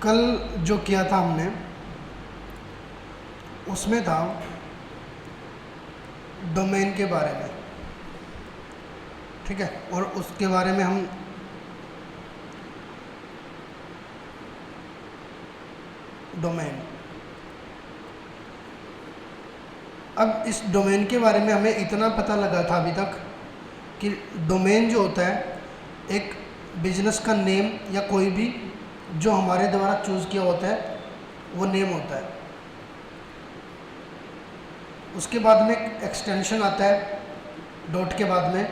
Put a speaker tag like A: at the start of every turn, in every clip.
A: कल जो किया था हमने उसमें था डोमेन के बारे में, ठीक है, और उसके बारे में हम डोमेन, अब इस डोमेन के बारे में हमें इतना पता लगा था अभी तक कि डोमेन जो होता है एक बिजनेस का नेम या कोई भी जो हमारे द्वारा चूज़ किया होता है वो नेम होता है। उसके बाद में एक एक्सटेंशन आता है डॉट के बाद में,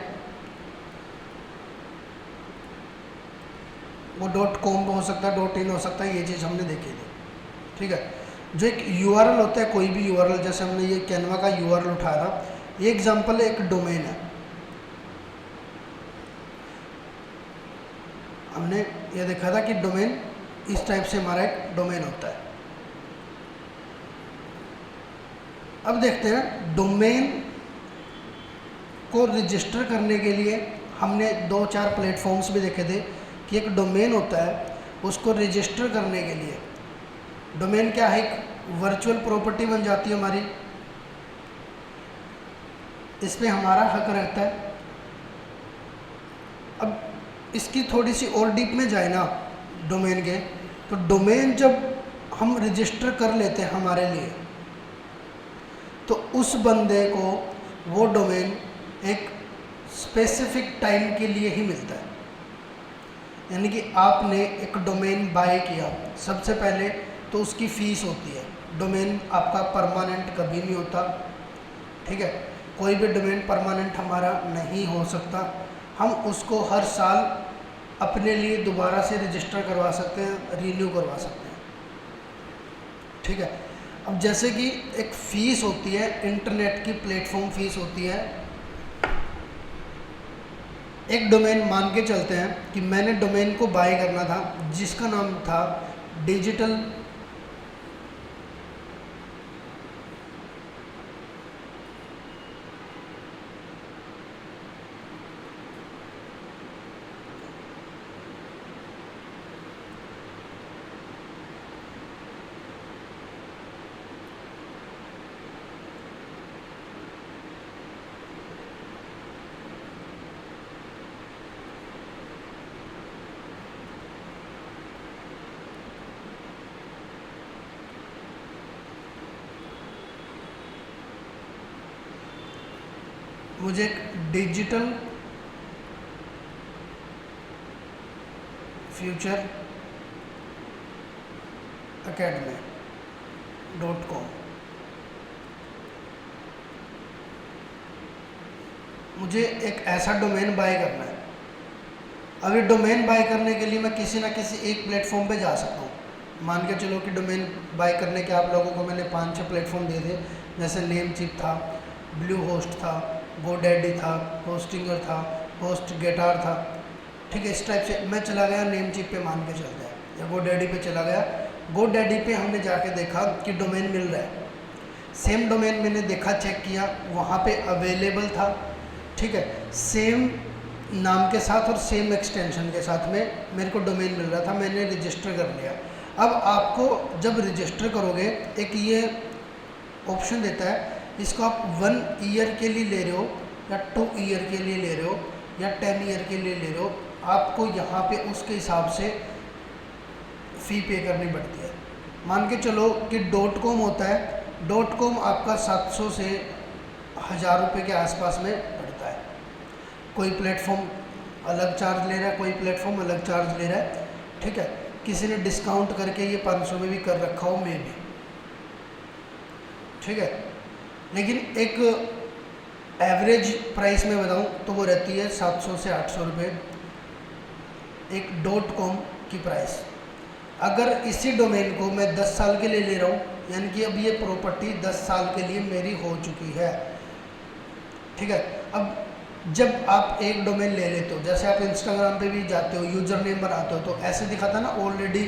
A: वो डॉट कॉम हो सकता है, डॉट इन हो सकता है, ये चीज़ हमने देखी थी, ठीक है। जो एक यूआरएल होता है, कोई भी यूआरएल, जैसे हमने ये कैनवा का यूआरएल उठाया था, ये एग्जांपल है, एक डोमेन है। हमने ये देखा था कि डोमेन इस टाइप से हमारा एक डोमेन होता है। अब देखते हैं डोमेन को रजिस्टर करने के लिए हमने 2-4 प्लेटफॉर्म्स भी देखे थे कि एक डोमेन होता है, उसको रजिस्टर करने के लिए डोमेन क्या है, एक वर्चुअल प्रॉपर्टी बन जाती है हमारी, इस पे हमारा हक रहता है। अब इसकी थोड़ी सी और डीप में जाए ना डोमेन के, तो डोमेन जब हम रजिस्टर कर लेते हैं हमारे लिए, तो उस बंदे को वो डोमेन एक स्पेसिफिक टाइम के लिए ही मिलता है। यानी कि आपने एक डोमेन बाय किया, सबसे पहले तो उसकी फ़ीस होती है। डोमेन आपका परमानेंट कभी नहीं होता, ठीक है, कोई भी डोमेन परमानेंट हमारा नहीं हो सकता। हम उसको हर साल अपने लिए दोबारा से रजिस्टर करवा सकते हैं, रीन्यू करवा सकते हैं, ठीक है। अब जैसे कि एक फ़ीस होती है, इंटरनेट की प्लेटफॉर्म फ़ीस होती है। एक डोमेन मान के चलते हैं कि मैंने डोमेन को बाय करना था जिसका नाम था डिजिटल मुझे एक डिजिटल फ्यूचर academy.com, मुझे एक ऐसा डोमेन बाय करना है। अभी डोमेन बाय करने के लिए मैं किसी ना किसी एक प्लेटफॉर्म पे जा सकता हूँ। मान के चलो कि डोमेन बाय करने के आप लोगों को मैंने 5-6 प्लेटफॉर्म दे दिए, जैसे नेमचिप था, ब्लू होस्ट था, गोडैडी था, होस्टिंगर था, होस्टगेटार था, ठीक है। इस टाइप से मैं चला गया नेमचिप पे, मान के चलते हैं, या गोडैडी पे चला गया। गोडैडी पे हमने जाके देखा कि डोमेन मिल रहा है, सेम डोमेन मैंने देखा, चेक किया, वहाँ पे अवेलेबल था, ठीक है, सेम नाम के साथ और सेम एक्सटेंशन के साथ में मेरे को डोमेन मिल रहा था, मैंने रजिस्टर कर लिया। अब आपको जब रजिस्टर करोगे, एक ये ऑप्शन देता है, इसको आप 1 ईयर के लिए ले रहे हो या 2 ईयर के लिए ले रहे हो या 10 ईयर के लिए ले रहे हो, आपको यहाँ पे उसके हिसाब से फ़ी पे करनी पड़ती है। मान के चलो कि .com होता है, .com आपका 700 से 1000 रुपये के आसपास में पड़ता है। कोई प्लेटफॉर्म अलग चार्ज ले रहा है, कोई प्लेटफॉर्म अलग चार्ज ले रहा है, ठीक है। किसी ने डिस्काउंट करके ये 500 में भी कर रखा हो, में भी, ठीक है। लेकिन एक एवरेज प्राइस में बताऊं तो वो रहती है 700 से 800 रुपये एक .com की प्राइस। अगर इसी डोमेन को मैं 10 साल के लिए ले रहा हूँ, यानी कि अब ये प्रॉपर्टी 10 साल के लिए मेरी हो चुकी है, ठीक है। अब जब आप एक डोमेन ले लेते हो, जैसे आप इंस्टाग्राम पे भी जाते हो, यूज़र नेम बनाते हो, तो ऐसे दिखाता ना ऑलरेडी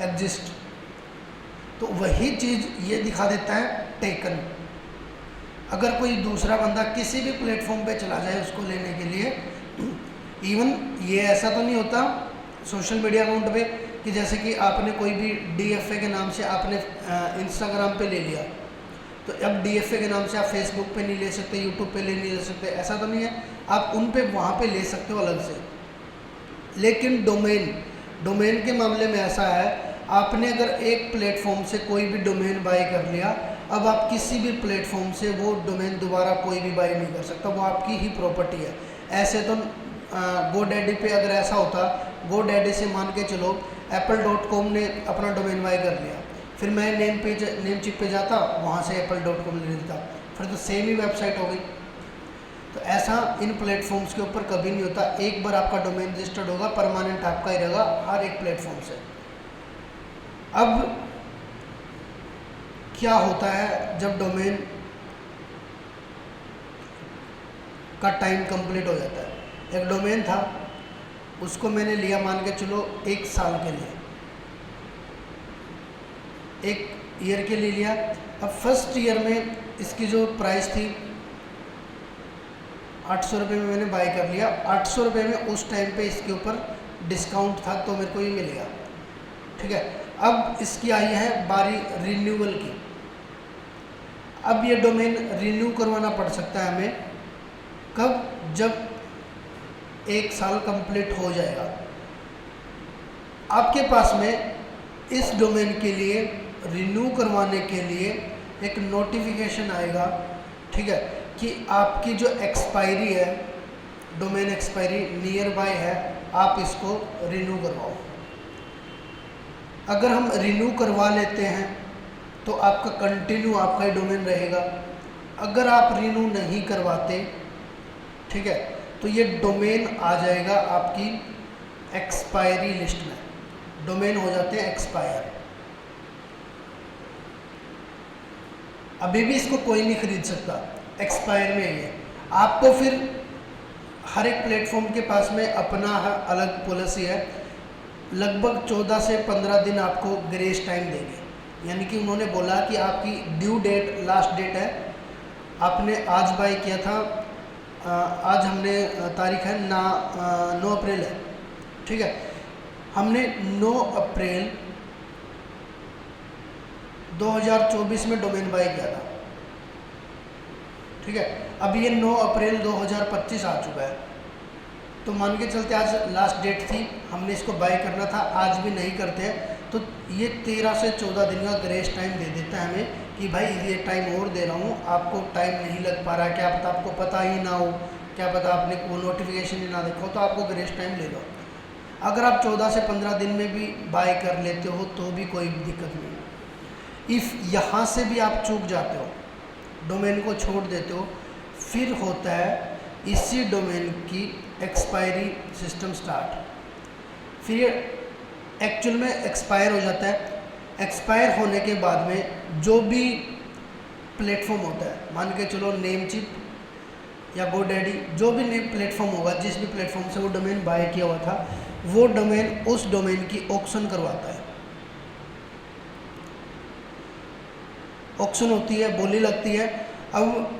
A: एग्जिस्ट, तो वही चीज़ ये दिखा देता है टेकन। अगर कोई दूसरा बंदा किसी भी प्लेटफॉर्म पे चला जाए उसको लेने के लिए, इवन ये ऐसा तो नहीं होता सोशल मीडिया अकाउंट पे कि जैसे कि आपने कोई भी DFA के नाम से आपने इंस्टाग्राम पे ले लिया, तो अब DFA के नाम से आप फेसबुक पे नहीं ले सकते, यूट्यूब पे नहीं ले सकते, ऐसा तो नहीं है, आप उन पे वहाँ पे ले सकते हो अलग से। लेकिन डोमेन के मामले में ऐसा है, आपने अगर एक प्लेटफॉर्म से कोई भी डोमेन बाय कर लिया, अब आप किसी भी प्लेटफॉर्म से वो डोमेन दोबारा कोई भी बाय नहीं कर सकता, वो आपकी ही प्रॉपर्टी है। ऐसे तो GoDaddy पे अगर ऐसा होता, GoDaddy से मान के चलो apple.com ने अपना डोमेन बाय कर लिया, फिर मैं नेम चिप पे जाता, वहाँ से apple.com ले लेता, फिर तो सेम ही वेबसाइट हो गई। तो ऐसा इन प्लेटफॉर्म्स के ऊपर कभी नहीं होता। एक बार आपका डोमेन रजिस्टर्ड होगा, परमानेंट आपका ही रहेगा हर एक प्लेटफॉर्म से। अब क्या होता है जब डोमेन का टाइम कंप्लीट हो जाता है? एक डोमेन था, उसको मैंने लिया मान के चलो 1 साल के लिए, 1 ईयर के लिए लिया। अब फर्स्ट ईयर में इसकी जो प्राइस थी 800 रुपये में मैंने बाय कर लिया। 800 रुपये में उस टाइम पे इसके ऊपर डिस्काउंट था, तो मेरे को ये मिल गया, ठीक है। अब इसकी आई है बारी रिन्यूअल की। अब ये डोमेन रिन्यू करवाना पड़ सकता है हमें कब? जब 1 साल कंप्लीट हो जाएगा। आपके पास में इस डोमेन के लिए रिन्यू करवाने के लिए एक नोटिफिकेशन आएगा, ठीक है, कि आपकी जो एक्सपायरी है, डोमेन एक्सपायरी नियर बाय है, आप इसको रिन्यू करवाओ। अगर हम रिन्यू करवा लेते हैं तो आपका कंटिन्यू आपका ही डोमेन रहेगा। अगर आप रिन्यू नहीं करवाते, ठीक है, तो ये डोमेन आ जाएगा आपकी एक्सपायरी लिस्ट में, डोमेन हो जाते हैं एक्सपायर। अभी भी इसको कोई नहीं खरीद सकता, एक्सपायर में ही है। आपको फिर हर एक प्लेटफॉर्म के पास में अपना अलग पॉलिसी है, लगभग 14 से 15 दिन आपको ग्रेस टाइम देंगे। यानी कि उन्होंने बोला कि आपकी ड्यू डेट, लास्ट डेट है, आपने आज बाय किया था, आज हमने तारीख है 9 अप्रैल है, ठीक है, हमने 9 अप्रैल 2024 में डोमेन बाय किया था, ठीक है। अब ये 9 अप्रैल 2025 आ चुका है, तो मान के चलते आज लास्ट डेट थी, हमने इसको बाय करना था, आज भी नहीं करते हैं, तो ये 13 से 14 दिन का ग्रेस टाइम दे देता है हमें कि भाई ये टाइम और दे रहा हूँ, आपको टाइम नहीं लग पा रहा, क्या पता आपको पता ही ना हो, क्या पता आपने वो नोटिफिकेशन ही ना देखो, तो आपको ग्रेस टाइम ले लो। अगर आप 14 से 15 दिन में भी बाय कर लेते हो तो भी कोई दिक्कत नहीं है। इफ़ यहाँ से भी आप चूक जाते हो, डोमेन को छोड़ देते हो, फिर होता है इसी डोमेन की एक्सपायरी सिस्टम स्टार्ट। फिर ये एक्चुअल में एक्सपायर हो जाता है। एक्सपायर होने के बाद में जो भी प्लेटफॉर्म होता है, मान के चलो नेमचिप या GoDaddy, जो भी नेम प्लेटफॉर्म होगा, जिस भी प्लेटफॉर्म से वो डोमेन बाय किया हुआ था, वो डोमेन उस डोमेन की ऑक्शन करवाता है। ऑक्शन होती है, बोली लगती है। अब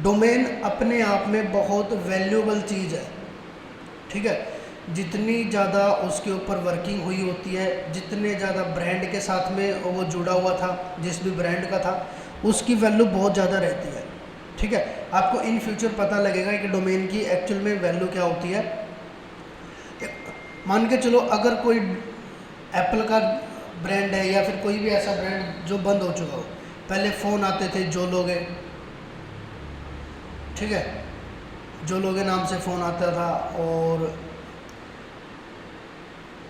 A: डोमेन अपने आप में बहुत वैल्यूएबल चीज़ है, ठीक है। जितनी ज़्यादा उसके ऊपर वर्किंग हुई होती है, जितने ज़्यादा ब्रांड के साथ में वो जुड़ा हुआ था, जिस भी ब्रांड का था, उसकी वैल्यू बहुत ज़्यादा रहती है, ठीक है। आपको इन फ्यूचर पता लगेगा कि डोमेन की एक्चुअल में वैल्यू क्या होती है। मान के चलो अगर कोई एप्पल का ब्रांड है या फिर कोई भी ऐसा ब्रांड जो बंद हो चुका हो, पहले फ़ोन आते थे जो लोग, ठीक है, जो लोग नाम से फ़ोन आता था, और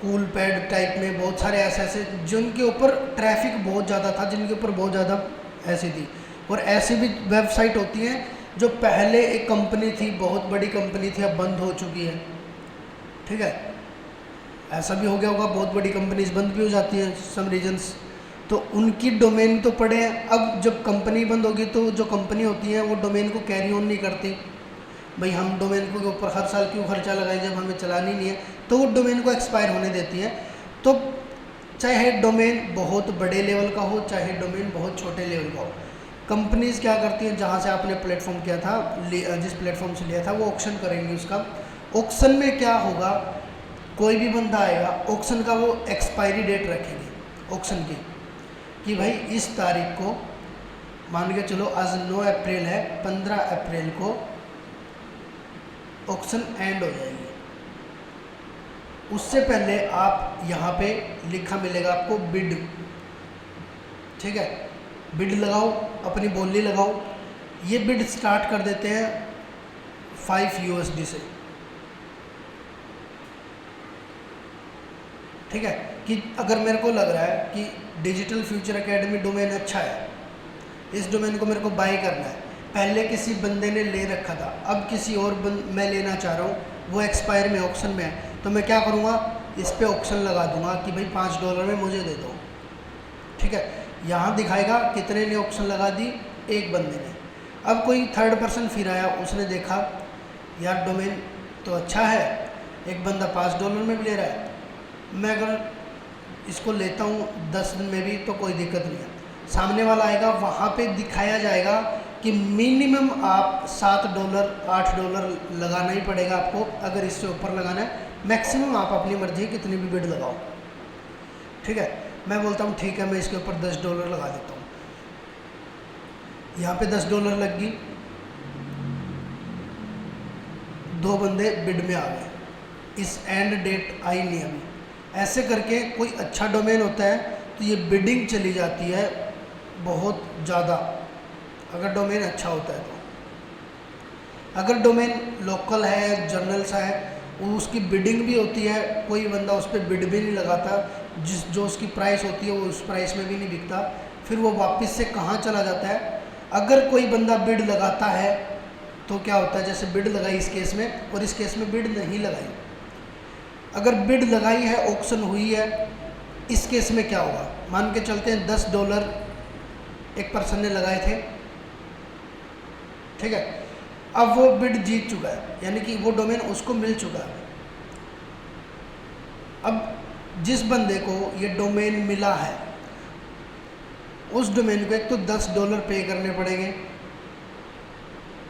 A: कूल पैड टाइप में बहुत सारे ऐसे जिनके ऊपर ट्रैफिक बहुत ज़्यादा था, जिनके ऊपर बहुत ज़्यादा ऐसी थी। और ऐसी भी वेबसाइट होती हैं जो पहले एक कंपनी थी, बहुत बड़ी कंपनी थी, अब बंद हो चुकी है, ठीक है। ऐसा भी हो गया होगा, बहुत बड़ी कंपनीज बंद भी हो जाती हैं सम रीजन्स, तो उनकी डोमेन तो पड़े हैं। अब जब कंपनी बंद होगी तो जो कंपनी होती है वो डोमेन को कैरी ऑन नहीं करती। भाई हम डोमेन के ऊपर हर साल क्यों खर्चा लगाएं जब हमें चलानी नहीं है, तो वो डोमेन को एक्सपायर होने देती है। तो चाहे डोमेन बहुत बड़े लेवल का हो, चाहे डोमेन बहुत छोटे लेवल का हो, कंपनीज़ क्या करती हैं, जहाँ से आपने प्लेटफॉर्म किया था, जिस प्लेटफॉर्म से लिया था, वो ऑक्शन करेंगे उसका। ऑक्शन में क्या होगा, कोई भी बंदा आएगा ऑक्शन का, वो एक्सपायरी डेट रखेंगे ऑक्शन की कि भाई इस तारीख को, मान के चलो आज 9 अप्रैल है, 15 अप्रैल को ऑक्शन एंड हो जाएगी। उससे पहले आप यहाँ पे लिखा मिलेगा आपको बिड, ठीक है, बिड लगाओ, अपनी बोली लगाओ। ये बिड स्टार्ट कर देते हैं 5 USD से, ठीक है। कि अगर मेरे को लग रहा है कि डिजिटल फ्यूचर एकेडमी डोमेन अच्छा है, इस डोमेन को मेरे को बाय करना है, पहले किसी बंदे ने ले रखा था, अब किसी और मैं लेना चाह रहा हूँ, वो एक्सपायर में ऑक्शन में है, तो मैं क्या करूँगा, इस पे ऑक्शन लगा दूंगा कि भाई $5 में मुझे दे दो, ठीक है। यहाँ दिखाएगा कितने ने ऑक्शन लगा दी, एक बंदे ने। अब कोई थर्ड पर्सन फिर आया, उसने देखा यार डोमेन तो अच्छा है, एक बंदा $5 में भी ले रहा है, मैं अगर इसको लेता हूँ 10 दिन में भी तो कोई दिक्कत नहीं है। सामने वाला आएगा, वहाँ पे दिखाया जाएगा कि मिनिमम आप $7 $8 लगाना ही पड़ेगा आपको, अगर इससे ऊपर लगाना है। मैक्सिमम आप अपनी मर्जी कितनी भी बिड लगाओ, ठीक है। मैं बोलता हूँ ठीक है, मैं इसके ऊपर $10 लगा देता हूँ। यहाँ पे $10 लग गई, 2 बंदे बिड में आ गए, इस एंड डेट आई नहीं अभी। ऐसे करके कोई अच्छा डोमेन होता है तो ये बिडिंग चली जाती है बहुत ज़्यादा, अगर डोमेन अच्छा होता है तो। अगर डोमेन लोकल है, जर्नल सा है, उसकी बिडिंग भी होती है, कोई बंदा उस पर बिड भी नहीं लगाता, जो उसकी प्राइस होती है वो उस प्राइस में भी नहीं बिकता, फिर वो वापस से कहाँ चला जाता है। अगर कोई बंदा बिड लगाता है तो क्या होता है, जैसे बिड लगाई इस केस में, और इस केस में बिड नहीं लगाई, अगर बिड लगाई है, ऑक्शन हुई है, इस केस में क्या होगा, मान के चलते हैं $10 एक पर्सन ने लगाए थे, ठीक है। अब वो बिड जीत चुका है, यानी कि वो डोमेन उसको मिल चुका है। अब जिस बंदे को ये डोमेन मिला है, उस डोमेन को एक तो $10 पे करने पड़ेंगे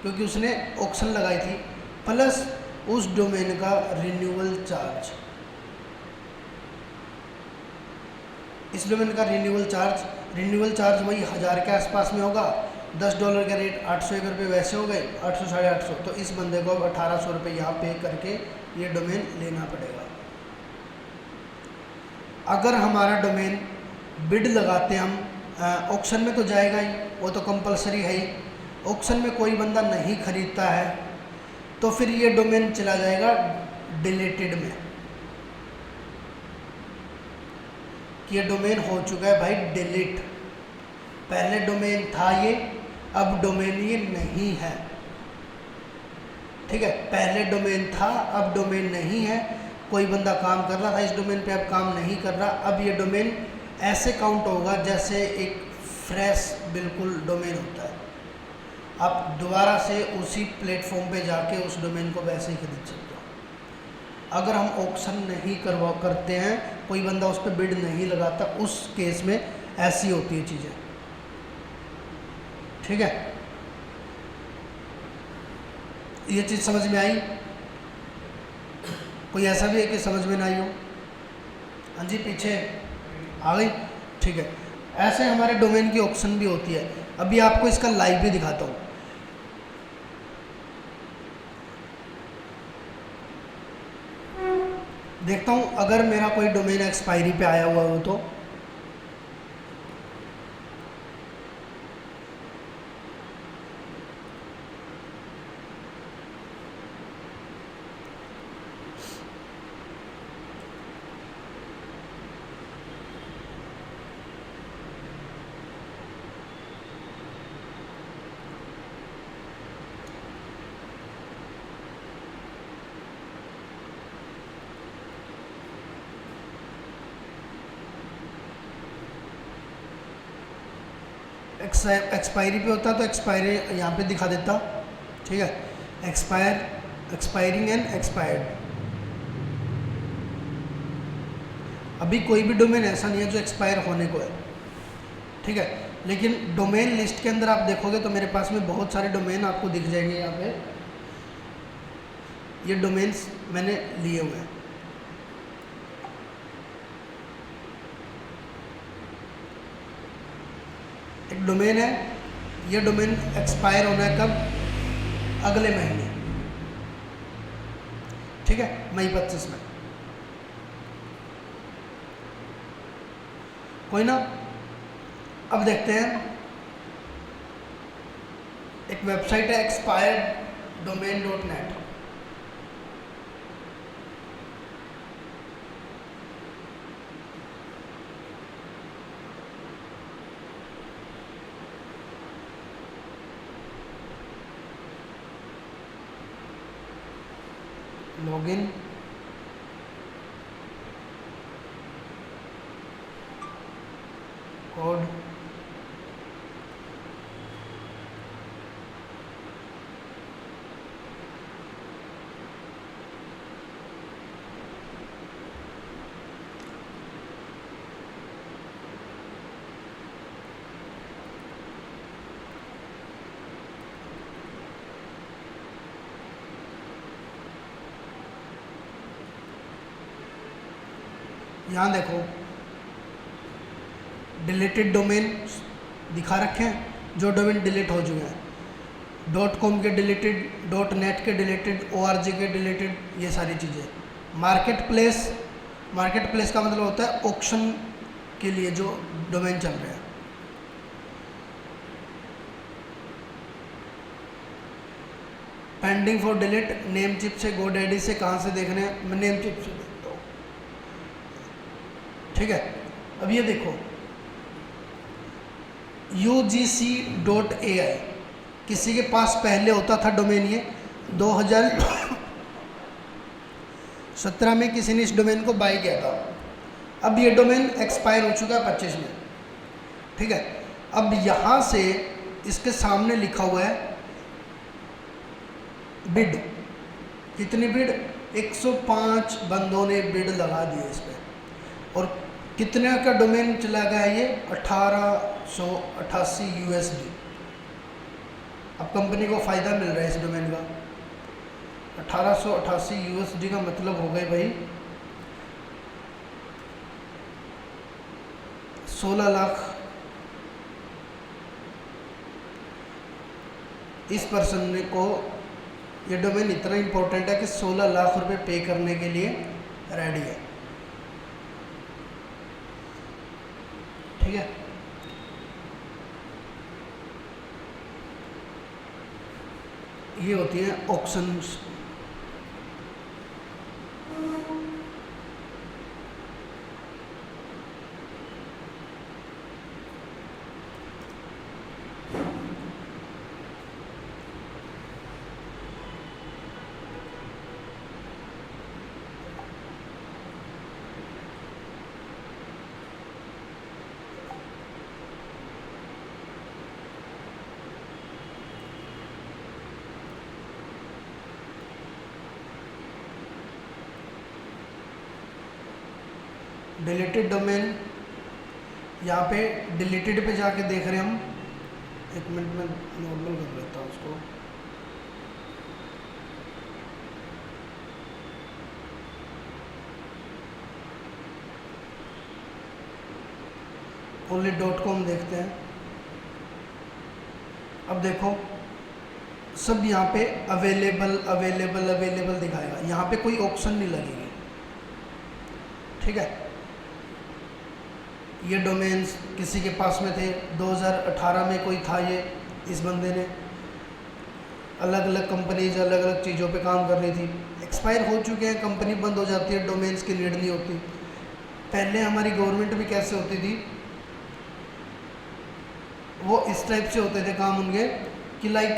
A: क्योंकि उसने ऑक्शन लगाई थी, प्लस उस डोमेन का रिन्यूअल चार्ज, इस डोमेन का रिन्यूअल चार्ज वही 1000 के आसपास में होगा। $10 का रेट 801 रुपये वैसे हो गए, 800 850, तो इस बंदे को अब 1800 रुपये यहाँ पे करके ये डोमेन लेना पड़ेगा। अगर हमारा डोमेन बिड लगाते हम, ऑक्शन में तो जाएगा ही, वो तो कंपलसरी है ही, ऑक्शन में कोई बंदा नहीं खरीदता है तो फिर ये डोमेन चला जाएगा डिलीटेड में, कि ये डोमेन हो चुका है भाई डिलीट, पहले डोमेन था ये, अब डोमेन ये नहीं है, ठीक है। पहले डोमेन था, अब डोमेन नहीं है, कोई बंदा काम कर रहा था इस डोमेन पे, अब काम नहीं कर रहा, अब ये डोमेन ऐसे काउंट होगा जैसे एक फ्रेश बिल्कुल डोमेन होता है। आप दोबारा से उसी प्लेटफॉर्म पे जाके उस डोमेन को वैसे ही खरीद सकते हो। अगर हम ऑक्शन नहीं करते हैं, कोई बंदा उस पर बिड नहीं लगाता, उस केस में ऐसी होती है चीज़ें, ठीक है। ये चीज़ समझ में आई? कोई ऐसा भी है कि समझ में ना आई हो? हाँ जी, पीछे आ गई, ठीक है। ऐसे हमारे डोमेन की ऑक्शन भी होती है। अभी आपको इसका लाइव भी दिखाता हूँ। देखता हूँ अगर मेरा कोई डोमेन एक्सपायरी पे आया हुआ हो तो। एक्सपायरी पे होता तो एक्सपायरी यहाँ पे दिखा देता, ठीक है। Expiring and expired. अभी कोई भी डोमेन ऐसा नहीं है जो एक्सपायर होने को है, ठीक है। लेकिन डोमेन लिस्ट के अंदर आप देखोगे तो मेरे पास में बहुत सारे डोमेन आपको दिख जाएंगे। यहाँ पे ये डोमेन्स मैंने लिए हुए हैं, एक डोमेन है, ये डोमेन एक्सपायर होना है कब? अगले महीने, ठीक है, मई 25 में। कोई ना, अब देखते हैं, एक वेबसाइट है expireddomain.net। लॉगिन, कोड, यहाँ देखो डिलीटेड डोमेन दिखा रखे हैं, जो डोमेन डिलीट हो चुके हैं, .com के डिलीटेड, .net के डिलीटेड, org के डिलीटेड, ये सारी चीज़ें। मार्केट प्लेस का मतलब होता है ऑक्शन के लिए जो डोमेन चल रहे हैं। पेंडिंग फॉर डिलीट, नेमचिप से, GoDaddy से, कहाँ से देखने हैं? मैं नेमचिप से देखता हूँ, ठीक है। अब ये देखो UGC.ai, किसी के पास पहले होता था डोमेन, ये 2017 में किसी ने इस डोमेन को बाय किया था। अब ये डोमेन एक्सपायर हो चुका है 25 में, ठीक है। अब यहाँ से इसके सामने लिखा हुआ है बिड, कितनी बिड? 105 बंदों ने बिड लगा दी है इस पर, और कितने का डोमेन चला गया ये? 1888 USD। अब कंपनी को फ़ायदा मिल रहा है इस डोमेन का। 1888 USD का मतलब हो गए भाई 16 लाख। इस पर्सन को ये डोमेन इतना इम्पोर्टेंट है कि 16 लाख रुपए पे करने के लिए रेडी है, ठीक है। ये होती है ऑक्शंस। डिलीटेड डोमेन, यहाँ पे डिलीटेड पे जाके देख रहे हैं हम। एक मिनट में नॉर्मल कर लेता हूँ उसको। ओनली .com देखते हैं। अब देखो सब यहाँ पे अवेलेबल अवेलेबल अवेलेबल दिखाएगा, यहाँ पे कोई ऑप्शन नहीं लगेगी, ठीक है। ये डोमेन्स किसी के पास में थे, 2018 में कोई था, ये इस बंदे ने अलग अलग कंपनीज अलग अलग चीज़ों पे काम कर रही थी, एक्सपायर हो चुके हैं, कंपनी बंद हो जाती है, डोमेन्स की नीड नहीं होती। पहले हमारी गवर्नमेंट भी कैसे होती थी, वो इस टाइप से होते थे काम उनके कि लाइक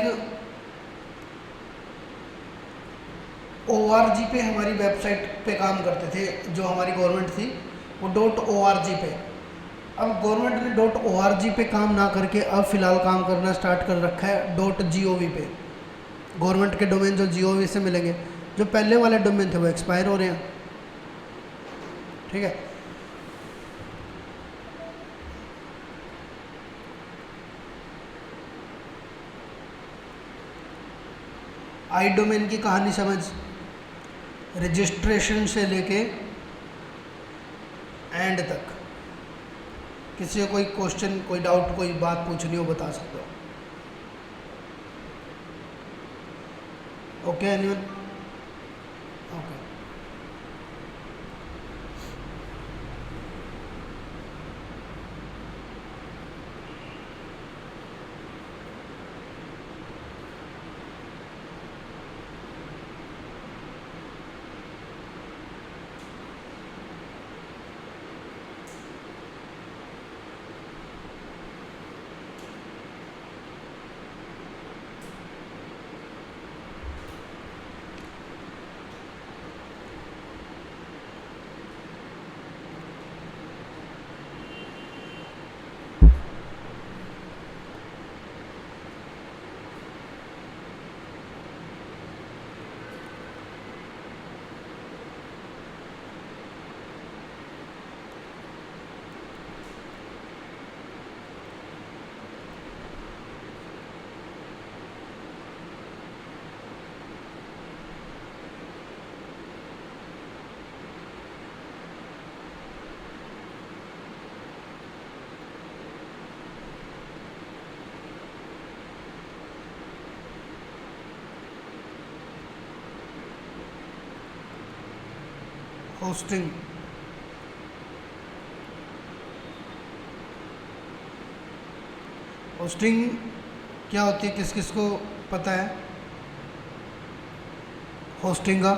A: ORG पे हमारी वेबसाइट पे काम करते थे, जो हमारी गवर्नमेंट थी वो .org पे। अब गवर्नमेंट ने .org पे काम ना करके अब फ़िलहाल काम करना स्टार्ट कर रखा है .gov पे। गवर्नमेंट के डोमेन जो gov से मिलेंगे, जो पहले वाले डोमेन थे वो एक्सपायर हो रहे हैं, ठीक है। आई डोमेन की कहानी समझ, रजिस्ट्रेशन से लेके एंड तक किसी को कोई क्वेश्चन, कोई डाउट, कोई बात पूछनी हो बता सकते हो। Okay anyone? Okay. Hosting, hosting क्या होती है, किस किस को पता है होस्टिंग का?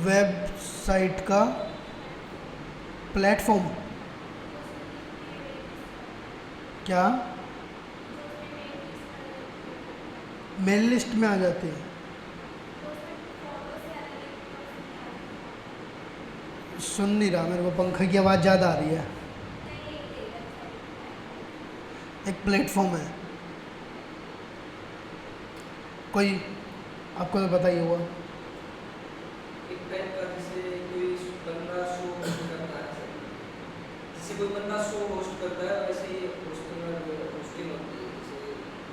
A: वेबसाइट का प्लेटफॉर्म। क्या? मेल लिस्ट में आ जाती है? सुन नहीं रहा, मेरे को पंखे की आवाज़ ज़्यादा आ रही है। एक प्लेटफॉर्म है कोई, आपको तो पता ही होगा।
B: एक टाइप का जैसे कोई बंदा शो होस्ट करता है, जैसे कोई बंदा शो होस्ट करता है वैसे ही होस्टिंग होती है। जैसे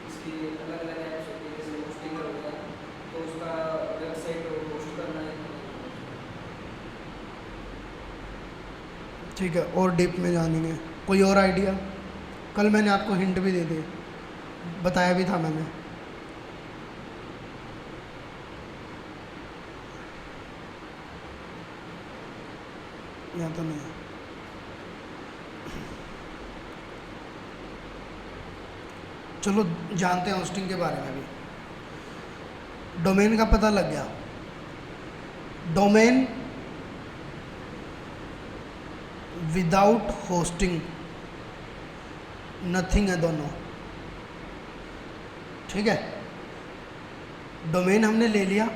B: इसकी अलग अलग ऐप्स होती है, जैसे होस्टिंग हो गया तो उसका वेबसाइट होस्ट करना है।
A: ठीक है, और डीप में जानेंगे। कोई और आइडिया? कल मैंने आपको हिंट भी दे दी, बताया भी था मैंने। यहाँ तो नहीं है। चलो जानते हैं होस्टिंग के बारे में भी। डोमेन का पता लग गया। डोमेन विदाउट होस्टिंग नथिंग है दोनों, ठीक है। डोमेन हमने ले लिया,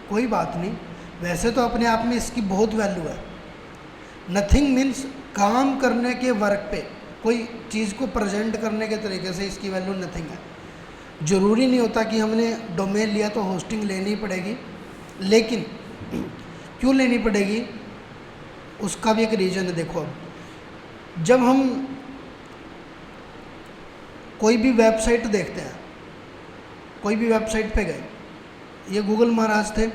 A: कोई बात नहीं, वैसे तो अपने आप में इसकी बहुत वैल्यू है। नथिंग मीन्स काम करने के वर्क पे, कोई चीज़ को प्रेजेंट करने के तरीके से इसकी वैल्यू नथिंग है। ज़रूरी नहीं होता कि हमने डोमेन लिया तो होस्टिंग लेनी पड़ेगी, लेकिन क्यों लेनी पड़ेगी उसका भी एक रीज़न है। देखो, अब जब हम कोई भी वेबसाइट देखते हैं, कोई भी वेबसाइट पे गए, ये गूगल महाराज थे,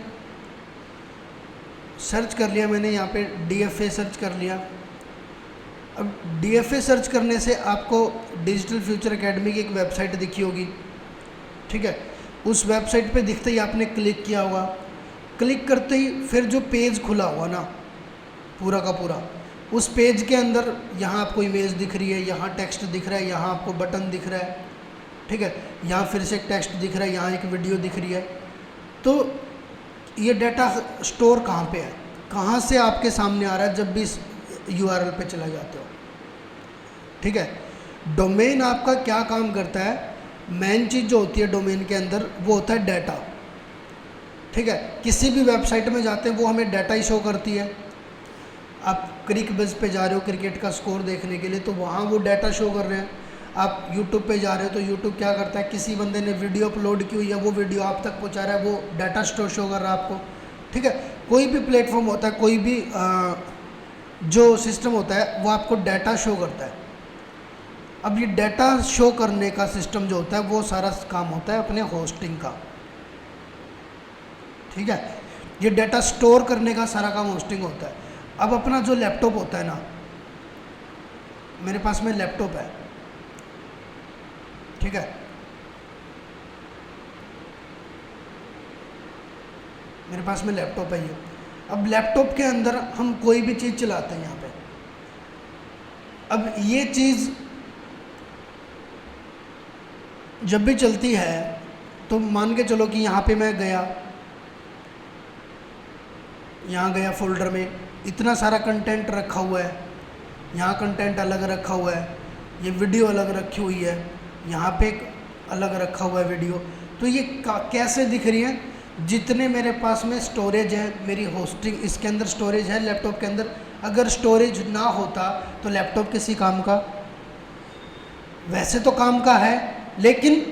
A: सर्च कर लिया मैंने यहाँ पे DFA सर्च कर लिया। अब DFA सर्च करने से आपको डिजिटल फ्यूचर एकेडमी की एक वेबसाइट दिखी होगी, ठीक है। उस वेबसाइट पे दिखते ही आपने क्लिक किया होगा, क्लिक करते ही फिर जो पेज खुला हुआ ना पूरा का पूरा, उस पेज के अंदर यहाँ आपको इमेज दिख रही है, यहाँ टेक्स्ट दिख रहा है, यहाँ आपको बटन दिख रहा है, ठीक है, यहाँ फिर से एक टेक्स्ट दिख रहा है, यहाँ एक वीडियो दिख रही है। तो ये डाटा स्टोर कहाँ पे है, कहाँ से आपके सामने आ रहा है जब भी इस URL पे चला जाते हो, ठीक है। डोमेन आपका क्या काम करता है, मेन चीज़ जो होती है डोमेन के अंदर वो होता है डाटा, ठीक है। किसी भी वेबसाइट में जाते हैं वो हमें डाटा ही शो करती है। आप क्रिकबज़ पे जा रहे हो क्रिकेट का स्कोर देखने के लिए, तो वहाँ वो डाटा शो कर रहे हैं। आप यूट्यूब पे जा रहे हो तो यूट्यूब क्या करता है, किसी बंदे ने वीडियो अपलोड की हुई है, वो वीडियो आप तक पहुँचा रहा है, वो डाटा स्टोर शो कर रहा है आपको, ठीक है। कोई भी प्लेटफॉर्म होता है, कोई भी जो सिस्टम होता है वो आपको डाटा शो करता है। अब ये डाटा शो करने का सिस्टम जो होता है वो सारा काम होता है अपने होस्टिंग का, ठीक है। ये डाटा स्टोर करने का सारा काम होस्टिंग होता है। अब अपना जो लैपटॉप होता है ना, मेरे पास में लैपटॉप है, ठीक है, मेरे पास में लैपटॉप है ये। अब लैपटॉप के अंदर हम कोई भी चीज़ चलाते हैं यहाँ पे। अब ये चीज़ जब भी चलती है तो मान के चलो कि यहाँ पे मैं गया, यहाँ गया फोल्डर में इतना सारा कंटेंट रखा हुआ है, यहाँ कंटेंट अलग रखा हुआ है, ये वीडियो अलग रखी हुई है, यहाँ पे एक अलग रखा हुआ है वीडियो। तो ये कैसे दिख रही है? जितने मेरे पास में स्टोरेज है, मेरी होस्टिंग इसके अंदर स्टोरेज है लैपटॉप के अंदर। अगर स्टोरेज ना होता तो लैपटॉप किसी काम का? वैसे तो काम का है, लेकिन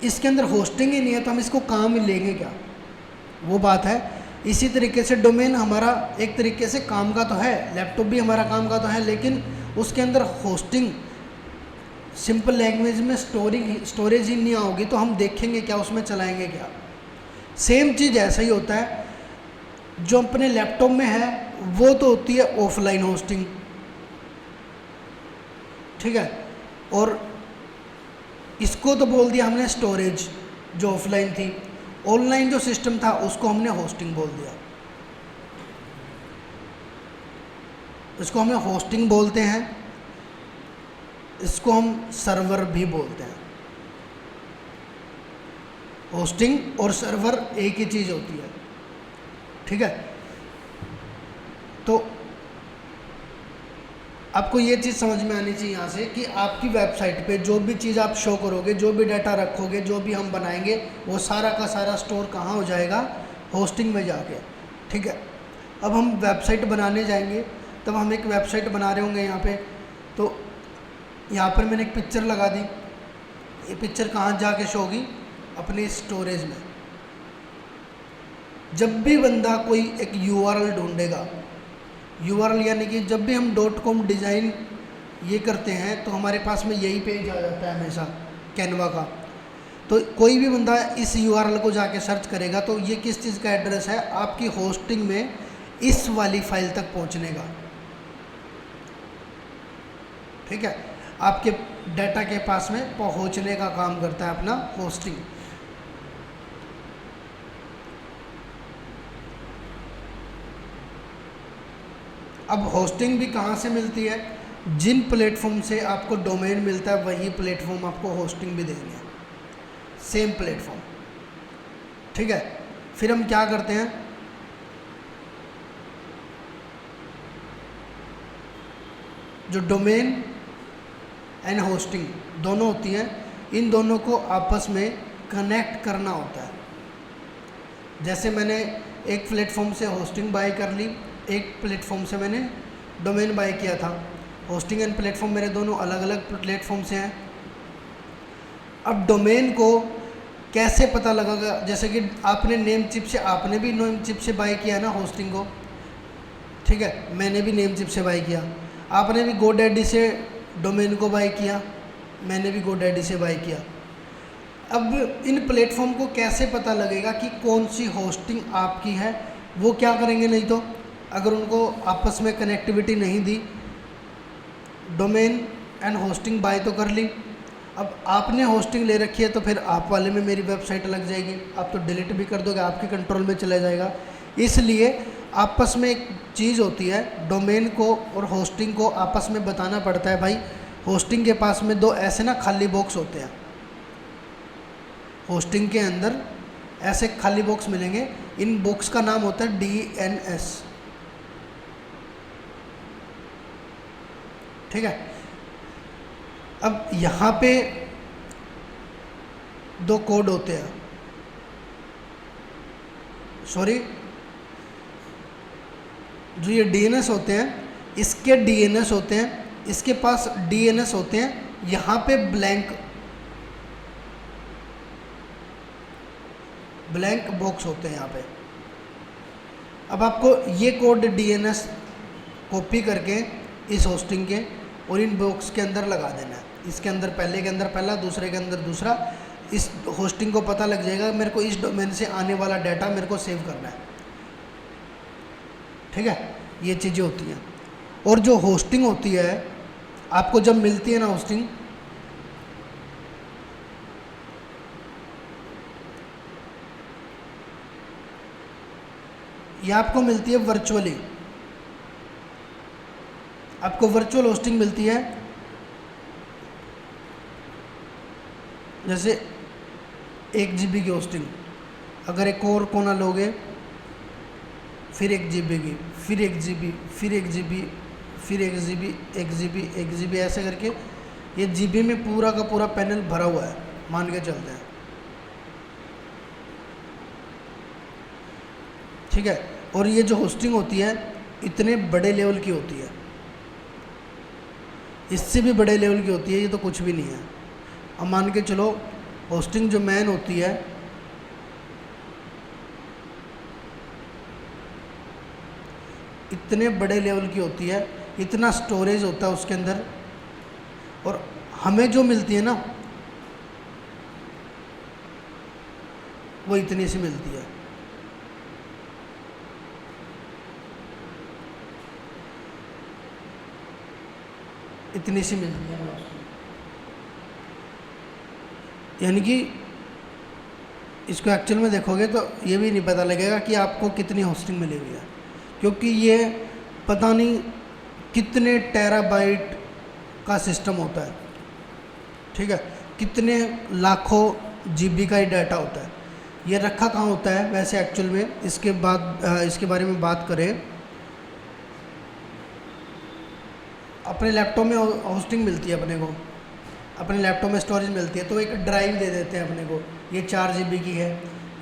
A: इसके अंदर होस्टिंग ही नहीं है तो हम इसको काम ही लेंगे क्या? वो बात है। इसी तरीके से डोमेन हमारा एक तरीके से काम का तो है, लैपटॉप भी हमारा काम का तो है, लेकिन उसके अंदर होस्टिंग, सिंपल लैंग्वेज में स्टोरेज ही नहीं आओगी तो हम देखेंगे क्या, उसमें चलाएंगे क्या? सेम चीज़ ऐसा ही होता है। जो अपने लैपटॉप में है वो तो होती है ऑफलाइन होस्टिंग, ठीक है, और इसको तो बोल दिया हमने स्टोरेज जो ऑफलाइन थी। ऑनलाइन जो सिस्टम था उसको हमने होस्टिंग बोल दिया, इसको हमें होस्टिंग बोलते हैं, इसको हम सर्वर भी बोलते हैं। होस्टिंग और सर्वर एक ही चीज़ होती है, ठीक है। तो आपको ये चीज़ समझ में आनी चाहिए यहाँ से कि आपकी वेबसाइट पे जो भी चीज़ आप शो करोगे, जो भी डाटा रखोगे, जो भी हम बनाएंगे, वो सारा का सारा स्टोर कहाँ हो जाएगा? होस्टिंग में जाके, ठीक है। अब हम वेबसाइट बनाने जाएंगे, तब हम एक वेबसाइट बना रहे होंगे यहाँ पे, तो यहाँ पर मैंने एक पिक्चर लगा दी। ये पिक्चर कहाँ जाके शो होगी? अपने स्टोरेज में। जब भी बंदा कोई एक URL ढूंढेगा, URL यानी कि जब भी हम .com डिज़ाइन ये करते हैं तो हमारे पास में यही पेज आ जाता है हमेशा कैनवा का। तो कोई भी बंदा इस URL को जाके सर्च करेगा तो ये किस चीज़ का एड्रेस है? आपकी होस्टिंग में इस वाली फाइल तक पहुंचने का, ठीक है। आपके डाटा के पास में पहुंचने का काम करता है अपना होस्टिंग। अब होस्टिंग भी कहाँ से मिलती है? जिन प्लेटफॉर्म से आपको डोमेन मिलता है वही प्लेटफॉर्म आपको होस्टिंग भी देंगे, सेम प्लेटफॉर्म, ठीक है। फिर हम क्या करते हैं? जो डोमेन एंड होस्टिंग दोनों होती हैं, इन दोनों को आपस में कनेक्ट करना होता है। जैसे मैंने एक प्लेटफॉर्म से होस्टिंग बाय कर ली, एक प्लेटफॉर्म से मैंने डोमेन बाय किया था। होस्टिंग एंड प्लेटफॉर्म मेरे दोनों अलग अलग प्लेटफॉर्म से हैं। अब डोमेन को कैसे पता लगेगा? जैसे कि आपने नेमचिप से, आपने भी नेमचिप से बाय किया ना होस्टिंग को, ठीक है, मैंने भी नेमचिप से बाय किया। आपने भी GoDaddy से डोमेन को बाय किया, मैंने भी GoDaddy से बाय किया। अब इन प्लेटफॉर्म को कैसे पता लगेगा कि कौन सी होस्टिंग आपकी है? वो क्या करेंगे? नहीं तो अगर उनको आपस में कनेक्टिविटी नहीं दी, डोमेन एंड होस्टिंग बाय तो कर ली, अब आपने होस्टिंग ले रखी है तो फिर आप वाले में मेरी वेबसाइट लग जाएगी, आप तो डिलीट भी कर दोगे, आपके कंट्रोल में चला जाएगा। इसलिए आपस में एक चीज़ होती है, डोमेन को और होस्टिंग को आपस में बताना पड़ता है। भाई होस्टिंग के पास में दो ऐसे ना खाली बॉक्स होते हैं, होस्टिंग के अंदर ऐसे खाली बॉक्स मिलेंगे, इन बॉक्स का नाम होता है DNS, ठीक है। अब यहाँ पे दो कोड होते हैं, सॉरी, जो ये DNS होते हैं, इसके DNS होते हैं, इसके पास DNS होते हैं, यहाँ पे ब्लैंक बॉक्स होते हैं यहाँ पे। अब आपको ये कोड DNS कॉपी करके इस होस्टिंग के और इन बॉक्स के अंदर लगा देना है। इसके अंदर पहले के अंदर पहला, दूसरे के अंदर दूसरा, इस होस्टिंग को पता लग जाएगा मेरे को इस डोमेन से आने वाला डाटा मेरे को सेव करना है। ठीक है, ये चीज़ें होती हैं। और जो होस्टिंग होती है आपको जब मिलती है ना होस्टिंग, ये आपको मिलती है वर्चुअली, आपको वर्चुअल होस्टिंग मिलती है। जैसे 1 GB की होस्टिंग, अगर एक और कोना लोगे फिर 1 GB की, फिर 1 GB, फिर 1 GB, फिर 1 GB, 1 GB, 1 GB, ऐसे करके ये GB में पूरा का पूरा पैनल भरा हुआ है, मान के चलते हैं। ठीक है, और ये जो होस्टिंग होती है इतने बड़े लेवल की होती है, इससे भी बड़े लेवल की होती है, ये तो कुछ भी नहीं है। अब मान के चलो होस्टिंग जो मैन होती है इतने बड़े लेवल की होती है, इतना स्टोरेज होता है उसके अंदर, और हमें जो मिलती है ना वो इतनी सी मिलती है। इतनी सी मिलती है, यानी कि इसको एक्चुअल में देखोगे तो ये भी नहीं पता लगेगा कि आपको कितनी होस्टिंग मिली हुई है, क्योंकि ये पता नहीं कितने टेराबाइट का सिस्टम होता है। ठीक है, कितने लाखों GB का ही डाटा होता है। ये रखा कहाँ होता है वैसे एक्चुअल में, इसके बारे में बात करें, अपने लैपटॉप में होस्टिंग मिलती है अपने को, अपने लैपटॉप में स्टोरेज मिलती है, तो एक ड्राइव दे देते हैं अपने को, ये 4 GB की है,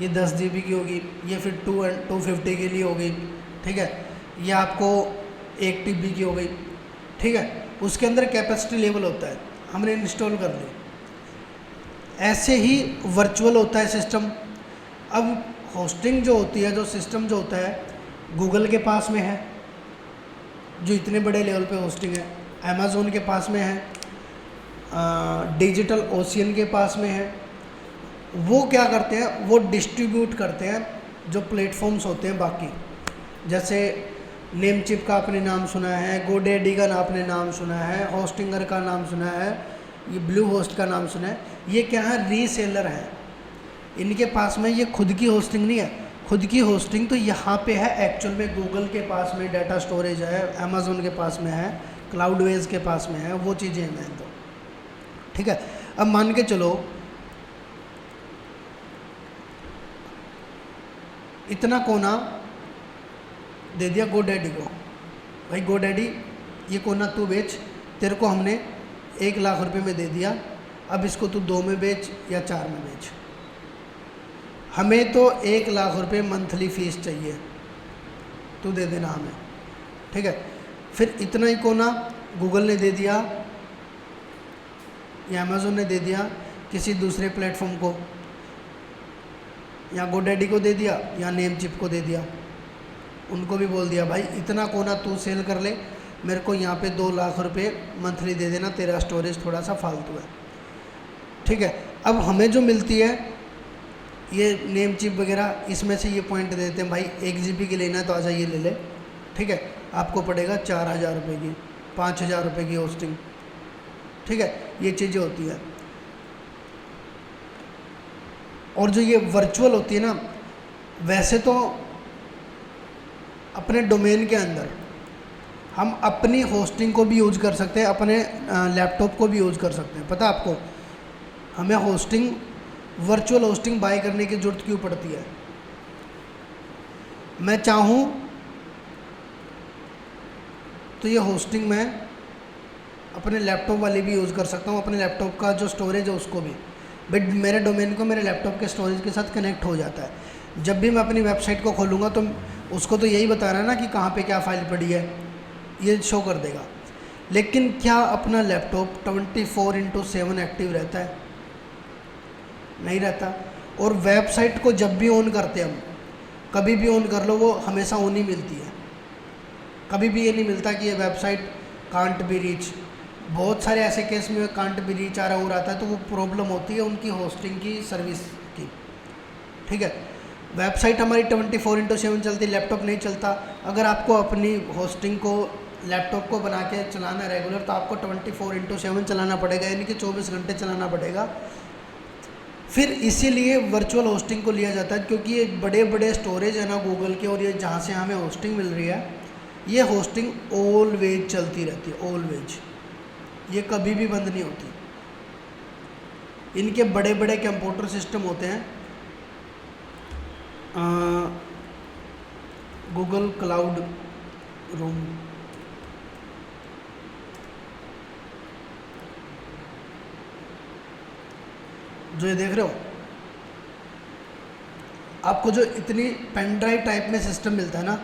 A: ये 10 GB की होगी, ये फिर 250 के लिए होगी। ठीक है, ये आपको 1 TB की हो गई। ठीक है, उसके अंदर कैपेसिटी लेवल होता है, हमने इंस्टॉल कर ली। ऐसे ही वर्चुअल होता है सिस्टम। अब होस्टिंग जो होती है, जो सिस्टम जो होता है गूगल के पास में है, जो इतने बड़े लेवल पे होस्टिंग है, अमेज़ोन के पास में है, डिजिटल ओशियन के पास में है। वो क्या करते हैं, वो डिस्ट्रीब्यूट करते हैं जो प्लेटफॉर्म्स होते हैं बाकी, जैसे नेमचिप का आपने नाम सुना है, गोडैडी का आपने नाम सुना है, होस्टिंगर का नाम सुना है, ये ब्लू होस्ट का नाम सुना है। ये क्या है, रीसेलर है, इनके पास में ये खुद की होस्टिंग नहीं है। खुद की होस्टिंग तो यहाँ पे है एक्चुअल में, गूगल के पास में डाटा स्टोरेज है, अमेज़ोन के पास में है, क्लाउडवेज के पास में है, वो चीज़ें हैं तो। ठीक है, अब मान के चलो इतना कोना दे दिया गोडैडी को, भाई गोडैडी ये कोना तू बेच, तेरे को हमने 1 लाख रुपए में दे दिया, अब इसको तू 2 में बेच या 4 में बेच। हमें तो 1 लाख रुपए मंथली फीस चाहिए, तू दे देना हमें। ठीक है, फिर इतना ही कोना गूगल ने दे दिया या अमेज़ोन ने दे दिया किसी दूसरे प्लेटफॉर्म को, या गोडैडी को दे दिया या नेमचिप को दे दिया, उनको भी बोल दिया भाई इतना कोना तू सेल कर ले, मेरे को यहाँ पे 2 लाख रुपए मंथली दे देना, तेरा स्टोरेज थोड़ा सा फालतू है। ठीक है, अब हमें जो मिलती है ये नेमचिप वगैरह, इसमें से ये पॉइंट देते हैं भाई 1 GB की लेना है तो आजा ये ले ले। ठीक है, आपको पड़ेगा 4000 रुपये की, 5000 रुपये की होस्टिंग। ठीक है, ये चीज़ें होती है। और जो ये वर्चुअल होती है ना, वैसे तो अपने डोमेन के अंदर हम अपनी होस्टिंग को भी यूज कर सकते हैं, अपने लैपटॉप को भी यूज कर सकते हैं। पता आपको हमें होस्टिंग, वर्चुअल होस्टिंग बाय करने की ज़रूरत क्यों पड़ती है? मैं चाहूँ तो ये होस्टिंग मैं अपने लैपटॉप वाले भी यूज़ कर सकता हूँ, अपने लैपटॉप का जो स्टोरेज है उसको भी, बट मेरे डोमेन को मेरे लैपटॉप के स्टोरेज के साथ कनेक्ट हो जाता है। जब भी मैं अपनी वेबसाइट को खोलूँगा तो उसको तो यही बता रहा है ना कि कहाँ पे क्या फ़ाइल पड़ी है, ये शो कर देगा। लेकिन क्या अपना लैपटॉप 24/7 एक्टिव रहता है? नहीं रहता। और वेबसाइट को जब भी ऑन करते हम, कभी भी ऑन कर लो, वो हमेशा ऑन ही मिलती है। कभी भी ये नहीं मिलता कि ये वेबसाइट कांट बी रीच, बहुत सारे ऐसे केस में कांट भी रीच आ रहा हो रहा था, तो वो प्रॉब्लम होती है उनकी होस्टिंग की सर्विस की। ठीक है, वेबसाइट हमारी 24/7 चलती, लैपटॉप नहीं चलता। अगर आपको अपनी होस्टिंग को लैपटॉप को बना के चलाना है रेगुलर, तो आपको 24/7 चलाना पड़ेगा, यानी कि 24 घंटे चलाना पड़ेगा। फिर इसीलिए वर्चुअल होस्टिंग को लिया जाता है, क्योंकि ये बड़े बड़े स्टोरेज है ना गूगल के, और ये जहाँ से हमें होस्टिंग मिल रही है, ये होस्टिंग ऑलवेज चलती रहती है, ऑलवेज, ये कभी भी बंद नहीं होती। इनके बड़े बड़े कंप्यूटर सिस्टम होते हैं, गूगल क्लाउड रूम, जो ये देख रहे हो, आपको जो इतनी पेन ड्राइव टाइप में सिस्टम मिलता है ना,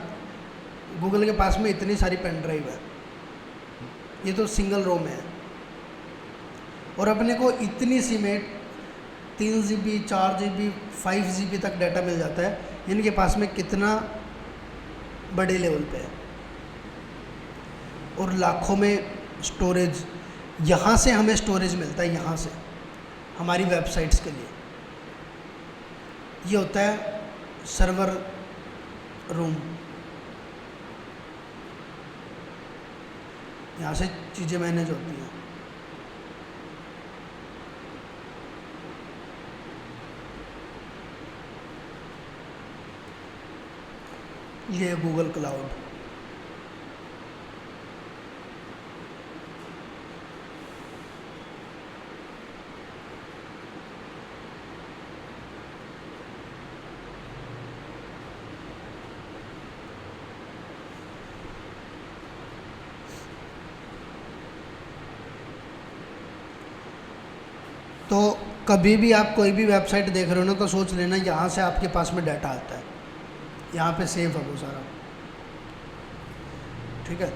A: गूगल के पास में इतनी सारी पेन ड्राइव है, ये तो सिंगल रोम है। और अपने को इतनी सी में 3 GB 4 GB 5 GB तक डाटा मिल जाता है। इनके पास में कितना बड़े लेवल पे है, और लाखों में स्टोरेज, यहाँ से हमें स्टोरेज मिलता है, यहाँ से हमारी वेबसाइट्स के लिए। ये होता है सर्वर रूम, यहाँ से चीज़ें मैनेज होती हैं। ये है गूगल क्लाउड। तो कभी भी आप कोई भी वेबसाइट देख रहे हो ना, तो सोच लेना यहाँ से आपके पास में डाटा आता है, यहाँ पे सेव है वो सारा। ठीक है,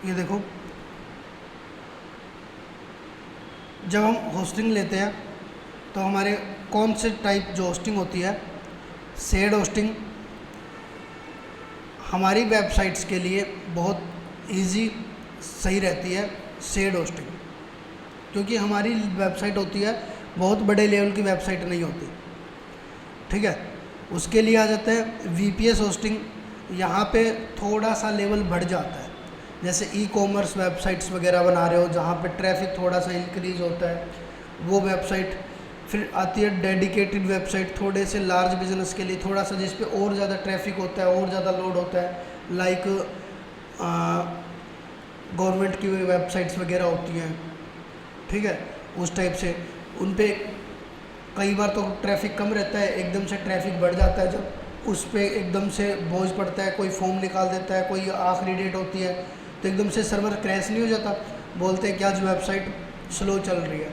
A: ये देखो, जब हम होस्टिंग लेते हैं तो हमारे कौन से टाइप जो होस्टिंग होती है, शेयर्ड होस्टिंग हमारी वेबसाइट्स के लिए बहुत इजी सही रहती है। शेयर्ड होस्टिंग, क्योंकि हमारी वेबसाइट होती है, बहुत बड़े लेवल की वेबसाइट नहीं होती। ठीक है, उसके लिए आ जाता है VPS होस्टिंग। यहाँ पे थोड़ा सा लेवल बढ़ जाता है, जैसे ई-कॉमर्स वेबसाइट्स वगैरह बना रहे हो, जहाँ पे ट्रैफिक थोड़ा सा इंक्रीज होता है, वो वेबसाइट। फिर आती है डेडिकेटेड वेबसाइट, थोड़े से लार्ज बिजनेस के लिए, थोड़ा सा जिस पे और ज़्यादा ट्रैफिक होता है, और ज़्यादा लोड होता है, लाइक गवर्नमेंट की वेबसाइट्स वगैरह होती हैं। ठीक है, उस टाइप से उन पे कई बार तो ट्रैफिक कम रहता है, एकदम से ट्रैफिक बढ़ जाता है, जब उस पर एकदम से बोझ पड़ता है, कोई फॉर्म निकाल देता है, कोई आखिरी डेट होती है, तो एकदम से सर्वर क्रैश नहीं हो जाता, बोलते हैं कि आज वेबसाइट स्लो चल रही है।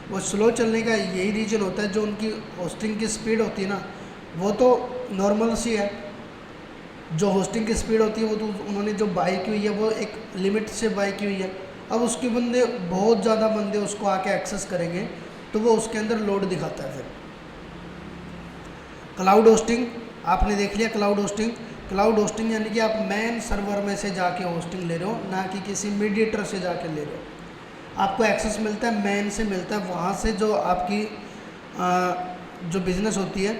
A: वो स्लो चलने का यही रीज़न होता है, जो उनकी होस्टिंग की स्पीड होती है ना, वो तो नॉर्मल सी है। जो होस्टिंग की स्पीड होती है वो तो उन्होंने जो बाई की हुई है, वो एक लिमिट से बाई की हुई है। अब उसके बंदे, बहुत ज़्यादा बंदे उसको आके एक्सेस करेंगे, तो वो उसके अंदर लोड दिखाता है। फिर क्लाउड होस्टिंग आपने देख लिया। क्लाउड होस्टिंग यानी कि आप मेन सर्वर में से जाके होस्टिंग ले रहे हो, ना कि किसी मीडिएटर से जाके ले रहे हो। आपको एक्सेस मिलता है, मेन से मिलता है, वहाँ से जो आपकी जो बिज़नेस होती है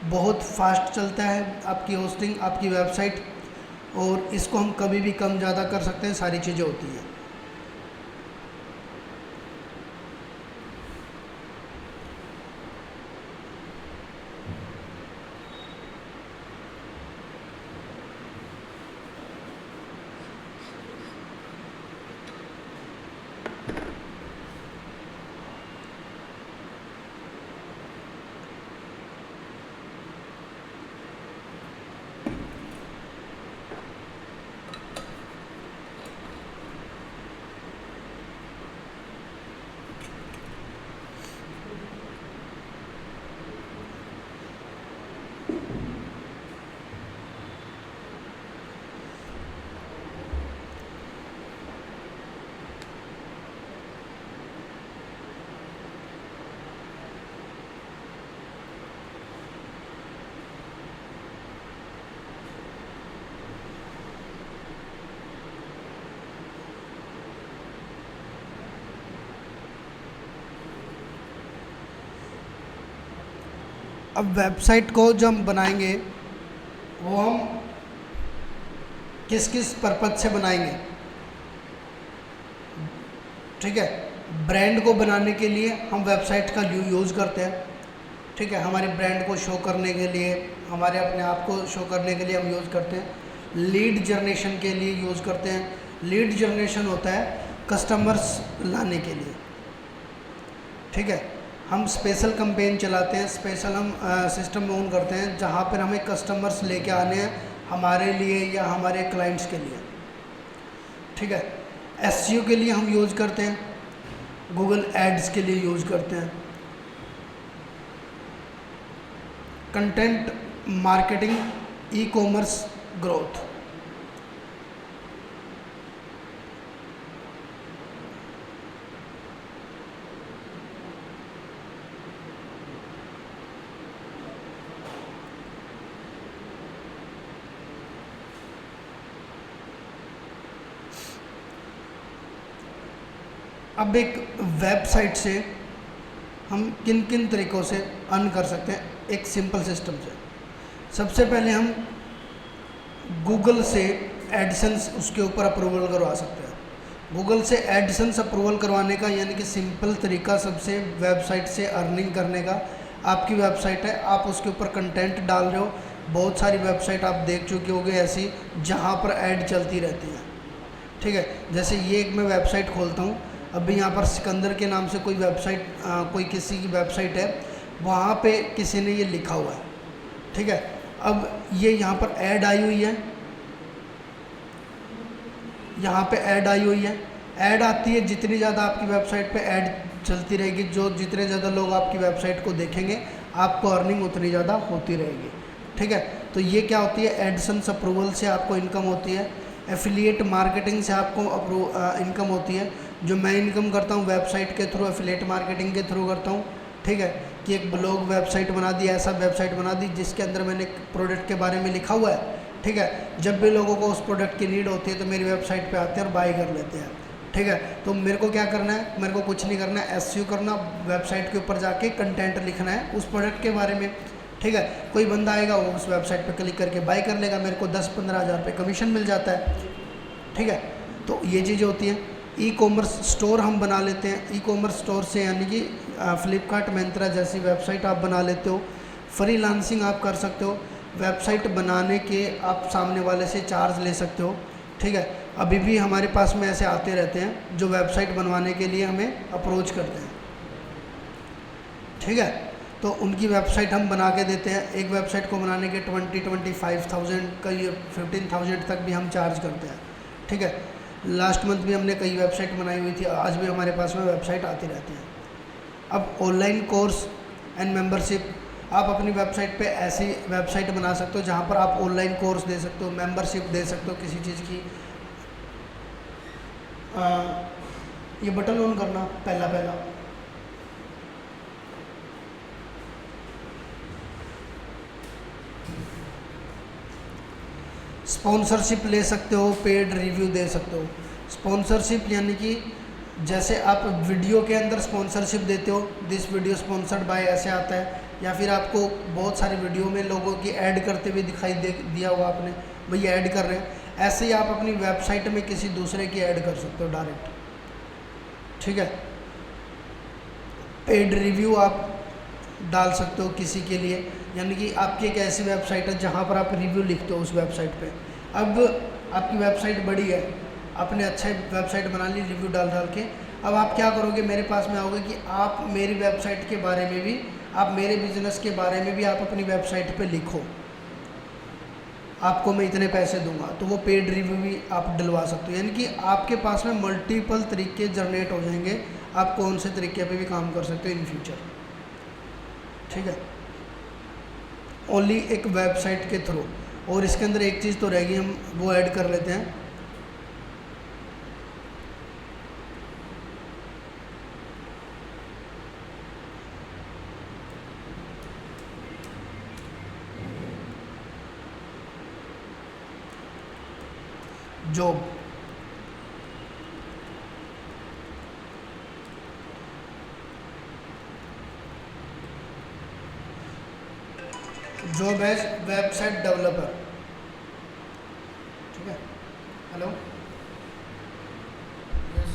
A: बहुत फास्ट चलता है आपकी होस्टिंग, आपकी वेबसाइट। और इसको हम कभी भी कम ज़्यादा कर सकते हैं, सारी चीज़ें होती हैं। अब वेबसाइट को जब हम बनाएंगे वो हम किस किस पर्पज़ से बनाएंगे, ठीक है। ब्रांड को बनाने के लिए हम वेबसाइट का यूज़ करते हैं, ठीक है। हमारे ब्रांड को शो करने के लिए, हमारे अपने आप को शो करने के लिए हम यूज़ करते हैं। लीड जनरेशन के लिए यूज़ करते हैं। लीड जनरेशन होता है कस्टमर्स लाने के लिए, ठीक है। हम स्पेशल कैंपेन चलाते हैं, स्पेशल हम सिस्टम ऑन करते हैं जहाँ पर हमें कस्टमर्स लेके आने हैं हमारे लिए या हमारे क्लाइंट्स के लिए, ठीक है। एसईओ के लिए हम यूज़ करते हैं, गूगल एड्स के लिए यूज़ करते हैं। Content marketing, e commerce growth. अब एक वेबसाइट से हम किन किन तरीक़ों से अर्न कर सकते हैं, एक सिंपल सिस्टम से। सबसे पहले हम गूगल से एडसेंस उसके ऊपर अप्रूवल करवा सकते हैं। गूगल से एडसेंस अप्रूवल करवाने का यानी कि सिंपल तरीका सबसे वेबसाइट से अर्निंग करने का। आपकी वेबसाइट है, आप उसके ऊपर कंटेंट डाल रहे हो, बहुत सारी वेबसाइट आप देख चुके होंगे ऐसी जहाँ पर ऐड चलती रहती है, ठीक है। जैसे ये एक मैं वेबसाइट खोलता हूँ, अभी यहाँ पर सिकंदर के नाम से कोई वेबसाइट, कोई किसी की वेबसाइट है, वहाँ पे किसी ने ये लिखा हुआ है, ठीक है। अब ये यहाँ पर ऐड आई हुई है, यहाँ पे ऐड आई हुई है। ऐड आती है, जितनी ज़्यादा आपकी वेबसाइट पे ऐड चलती रहेगी, जो जितने ज़्यादा लोग आपकी वेबसाइट को देखेंगे, आपको अर्निंग उतनी ज़्यादा होती रहेगी, ठीक है। तो ये क्या होती है, एडसेंस अप्रूवल से आपको इनकम होती है। एफिलिएट मार्केटिंग से आपको इनकम होती है। जो मैं इनकम करता हूँ वेबसाइट के थ्रू, एफिलिएट मार्केटिंग के थ्रू करता हूँ, ठीक है। कि एक ब्लॉग वेबसाइट बना दी, ऐसा वेबसाइट बना दी जिसके अंदर मैंने प्रोडक्ट के बारे में लिखा हुआ है, ठीक है। जब भी लोगों को उस प्रोडक्ट की नीड होती है तो मेरी वेबसाइट पे आते हैं और बाय कर लेते हैं, ठीक है। तो मेरे को क्या करना है, मेरे को कुछ नहीं करना है, एसईओ करना, वेबसाइट के ऊपर जाके कंटेंट लिखना है उस प्रोडक्ट के बारे में, ठीक है। कोई बंदा आएगा, वो उस वेबसाइट पे क्लिक करके बाय कर लेगा, मेरे को 10-15 हज़ार रुपये कमीशन मिल जाता है, ठीक है। तो ये चीज़ें होती हैं। ई कॉमर्स स्टोर हम बना लेते हैं। ई कॉमर्स स्टोर से यानी कि फ्लिपकार्ट, मिंत्रा जैसी वेबसाइट आप बना लेते हो। फ्रीलांसिंग आप कर सकते हो, वेबसाइट बनाने के आप सामने वाले से चार्ज ले सकते हो, ठीक है। अभी भी हमारे पास में ऐसे आते रहते हैं जो वेबसाइट बनवाने के लिए हमें अप्रोच करते हैं, ठीक है। तो उनकी वेबसाइट हम बना के देते हैं। एक वेबसाइट को बनाने के 20-25,000 कई 15,000 तक भी हम चार्ज करते हैं, ठीक है। लास्ट मंथ भी हमने कई वेबसाइट बनाई हुई थी, आज भी हमारे पास में वेबसाइट आती रहती है। अब ऑनलाइन कोर्स एंड मेंबरशिप, आप अपनी वेबसाइट पे ऐसी वेबसाइट बना सकते हो जहाँ पर आप ऑनलाइन कोर्स दे सकते हो, मेंबरशिप दे सकते हो किसी चीज़ की। ये बटन ऑन करना पहला स्पॉन्सरशिप ले सकते हो, पेड रिव्यू दे सकते हो। स्पॉन्सरशिप यानी कि जैसे आप वीडियो के अंदर स्पॉन्सरशिप देते हो, दिस वीडियो स्पॉन्सर्ड बाय ऐसे आता है, या फिर आपको बहुत सारी वीडियो में लोगों की ऐड करते हुए दिखाई दिया होगा आपने, भैया ऐड कर रहे हैं। ऐसे ही आप अपनी वेबसाइट में किसी दूसरे की ऐड कर सकते हो डायरेक्ट, ठीक है। पेड रिव्यू आप डाल सकते हो किसी के लिए, यानी कि आपकी एक ऐसी वेबसाइट है जहाँ पर आप रिव्यू लिखते हो उस वेबसाइट पे। अब आपकी वेबसाइट बड़ी है, आपने अच्छा वेबसाइट बना ली रिव्यू डाल डाल के, अब आप क्या करोगे, मेरे पास में आओगे कि आप मेरी वेबसाइट के बारे में भी, आप मेरे बिजनेस के बारे में भी आप अपनी वेबसाइट पे लिखो, आपको मैं इतने पैसे दूंगा, तो वो पेड रिव्यू भी आप डलवा सकते हो। यानी कि आपके पास में मल्टीपल तरीके जनरेट हो जाएंगे, आप कौन से तरीके पे भी काम कर सकते हो इन फ्यूचर, ठीक है, ओनली एक वेबसाइट के थ्रू। और इसके अंदर एक चीज़ तो रहेगी, हम वो ऐड कर लेते हैं, job. Job as website developer, ठीक है। हेलो, यस,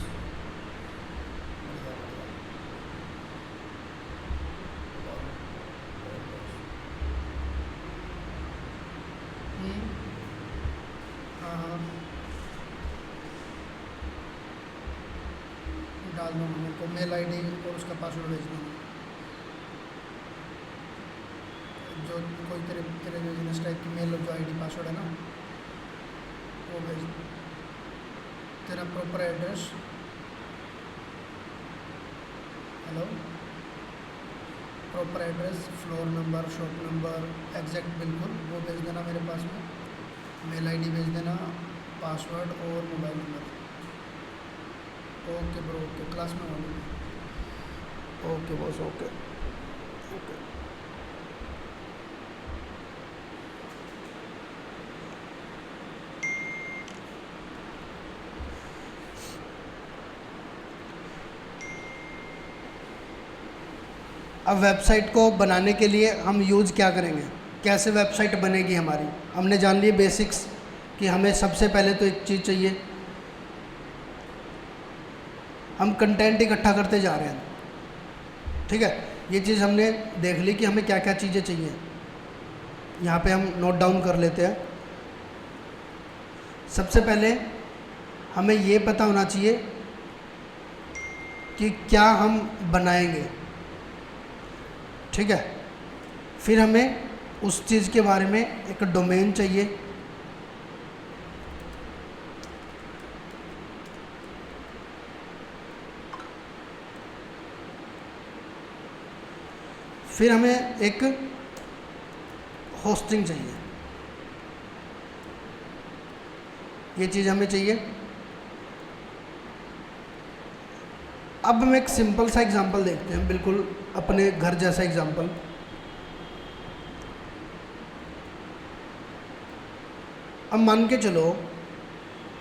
A: हाँ हाँ डाल दूँगा, मेरे को मेल आईडी और उसका पासवर्ड भेज दूँगा, जो कोई तेरे तेरे बिजनेस टाइप की मेल और जो आईडी पासवर्ड है ना वो भेज दो। तेरा proper address, hello, proper address, floor number, shop number, exact बिल्कुल वो भेज देना मेरे पास में, मेल आईडी भेज देना, पासवर्ड और mobile number. Okay bro, okay, class में हो, ओके बॉस, ओके ओके। अब वेबसाइट को बनाने के लिए हम यूज़ क्या करेंगे, कैसे वेबसाइट बनेगी हमारी, हमने जान लिए बेसिक्स कि हमें सबसे पहले तो एक चीज़ चाहिए, हम कंटेंट इकट्ठा करते जा रहे हैं, ठीक है। ये चीज़ हमने देख ली कि हमें क्या क्या चीज़ें चाहिए, यहाँ पे हम नोट डाउन कर लेते हैं। सबसे पहले हमें ये पता होना चाहिए कि क्या हम बनाएंगे, ठीक है। फिर हमें उस चीज़ के बारे में एक डोमेन चाहिए, फिर हमें एक होस्टिंग चाहिए, ये चीज़ हमें चाहिए। अब हम एक सिंपल सा एग्जांपल देखते हैं, बिल्कुल अपने घर जैसा एग्जांपल। अब मान के चलो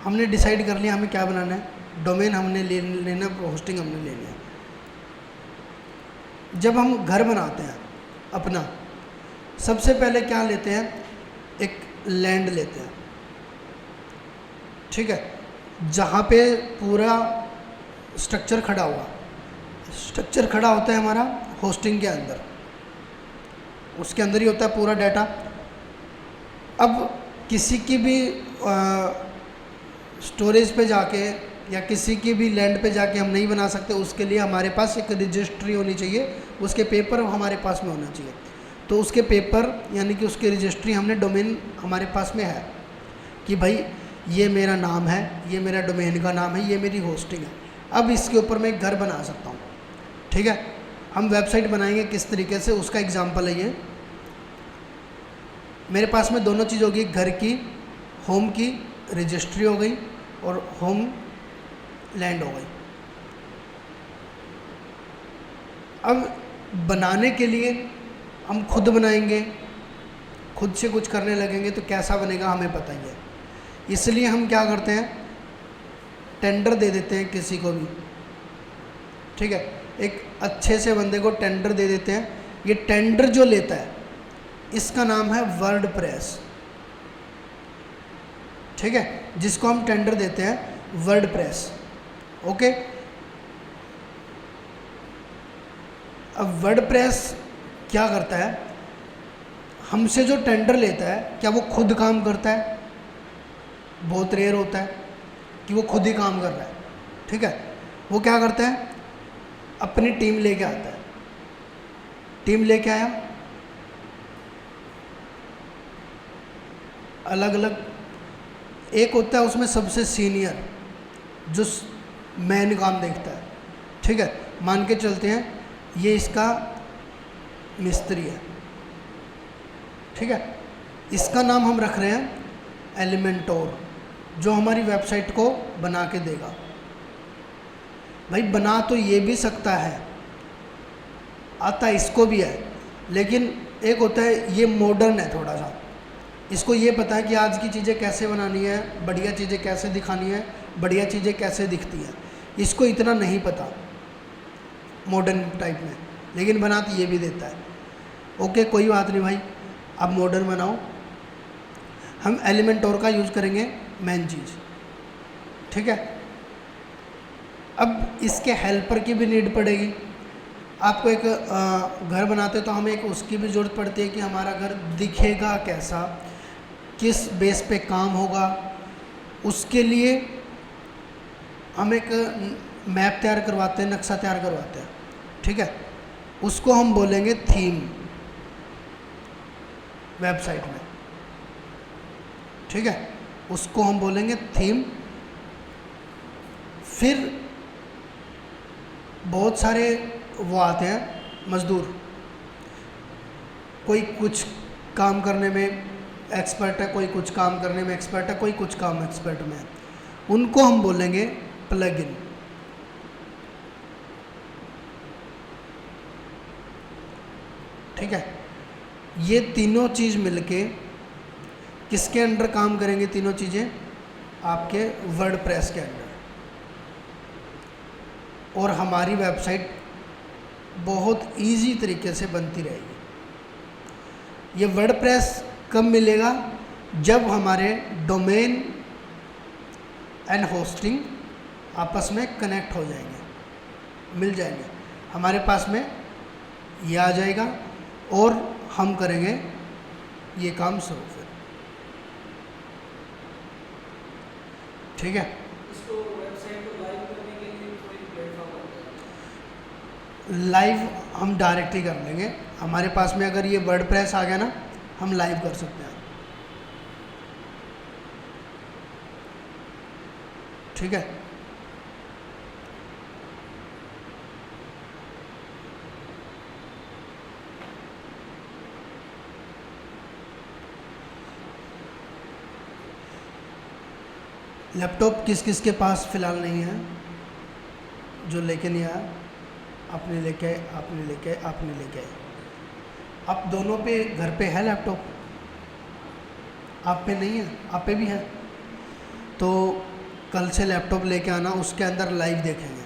A: हमने डिसाइड कर लिया हमें क्या बनाना है, डोमेन हमने लेना, होस्टिंग हमने लेनी है। जब हम घर बनाते हैं अपना, सबसे पहले क्या लेते हैं, एक लैंड लेते हैं, ठीक है, जहाँ पे पूरा स्ट्रक्चर खड़ा हुआ, स्ट्रक्चर खड़ा होता है हमारा होस्टिंग के अंदर, उसके अंदर ही होता है पूरा डाटा। अब किसी की भी स्टोरेज पे जाके या किसी की भी लैंड पे जाके हम नहीं बना सकते, उसके लिए हमारे पास एक रजिस्ट्री होनी चाहिए, उसके पेपर हमारे पास में होना चाहिए। तो उसके पेपर यानी कि उसकी रजिस्ट्री हमने डोमेन हमारे पास में है कि भाई ये मेरा नाम है, ये मेरा डोमेन का नाम है, ये मेरी होस्टिंग है। अब इसके ऊपर मैं एक घर बना सकता हूँ, ठीक है। हम वेबसाइट बनाएंगे किस तरीके से, उसका एग्जाम्पल है ये। मेरे पास में दोनों चीज़ होगी, घर की, होम की रजिस्ट्री हो गई और होम लैंड हो गई। अब बनाने के लिए हम खुद बनाएंगे, खुद से कुछ करने लगेंगे तो कैसा बनेगा हमें पता ही है। इसलिए हम क्या करते हैं, टेंडर दे देते हैं किसी को भी, ठीक है, एक अच्छे से बंदे को टेंडर दे देते हैं। ये टेंडर जो लेता है इसका नाम है वर्डप्रेस, ठीक है, जिसको हम टेंडर देते हैं वर्डप्रेस। ओके, अब वर्डप्रेस क्या करता है, हमसे जो टेंडर लेता है क्या वो खुद काम करता है? बहुत रेयर होता है कि वो खुद ही काम कर रहा है। ठीक है, वो क्या करता है, अपनी टीम लेके आता है। टीम लेके आया, अलग अलग, एक होता है उसमें सबसे सीनियर जो मेन काम देखता है। ठीक है, मान के चलते हैं ये इसका मिस्त्री है। ठीक है, इसका नाम हम रख रहे हैं एलिमेंटोर, जो हमारी वेबसाइट को बना के देगा। भाई बना तो ये भी सकता है, आता इसको भी है, लेकिन एक होता है ये मॉडर्न है थोड़ा सा, इसको ये पता है कि आज की चीज़ें कैसे बनानी है, बढ़िया चीज़ें कैसे दिखानी है, बढ़िया चीज़ें कैसे दिखती हैं, इसको इतना नहीं पता मॉडर्न टाइप में, लेकिन बना तो ये भी देता है। ओके, कोई बात नहीं भाई, आप मॉडर्न बनाओ, हम एलिमेंटोर का यूज़ करेंगे मेन चीज़। ठीक है, अब इसके हेल्पर की भी नीड पड़ेगी। आपको एक घर बनाते तो हमें एक उसकी भी ज़रूरत पड़ती है कि हमारा घर दिखेगा कैसा, किस बेस पे काम होगा। उसके लिए हम एक मैप तैयार करवाते हैं, नक्शा तैयार करवाते हैं। ठीक है, उसको हम बोलेंगे थीम वेबसाइट में। ठीक है, उसको हम बोलेंगे थीम। फिर बहुत सारे वो आते हैं मज़दूर, कोई कुछ काम करने में एक्सपर्ट है, कोई कुछ काम करने में एक्सपर्ट है, कोई कुछ काम एक्सपर्ट में है, उनको हम बोलेंगे प्लगइन। ठीक है, ये तीनों चीज़ मिलके किसके अंडर काम करेंगे? तीनों चीज़ें आपके वर्डप्रेस के अंडर, और हमारी वेबसाइट बहुत इजी तरीके से बनती रहेगी। ये वर्डप्रेस कब मिलेगा? जब हमारे डोमेन एंड होस्टिंग आपस में कनेक्ट हो जाएंगे, मिल जाएंगे, हमारे पास में ये आ जाएगा और हम करेंगे ये काम शुरू फिर। ठीक है,
B: इसको वेबसाइट को लाइव करने के लिए कोई प्लेटफॉर्म होता है?
A: लाइव हम डायरेक्ट ही कर लेंगे। हमारे पास में अगर ये वर्डप्रेस आ गया ना, हम लाइव कर सकते हैं। ठीक है, लैपटॉप किस किस के पास फ़िलहाल नहीं है? जो लेके नहीं आया, आपने लेके आए, आपने लेके आए, आपने लेके आए। आप दोनों पे घर पे है लैपटॉप? आप पे नहीं है? आप पे भी है? तो कल से लैपटॉप लेके आना, उसके अंदर लाइव देखेंगे।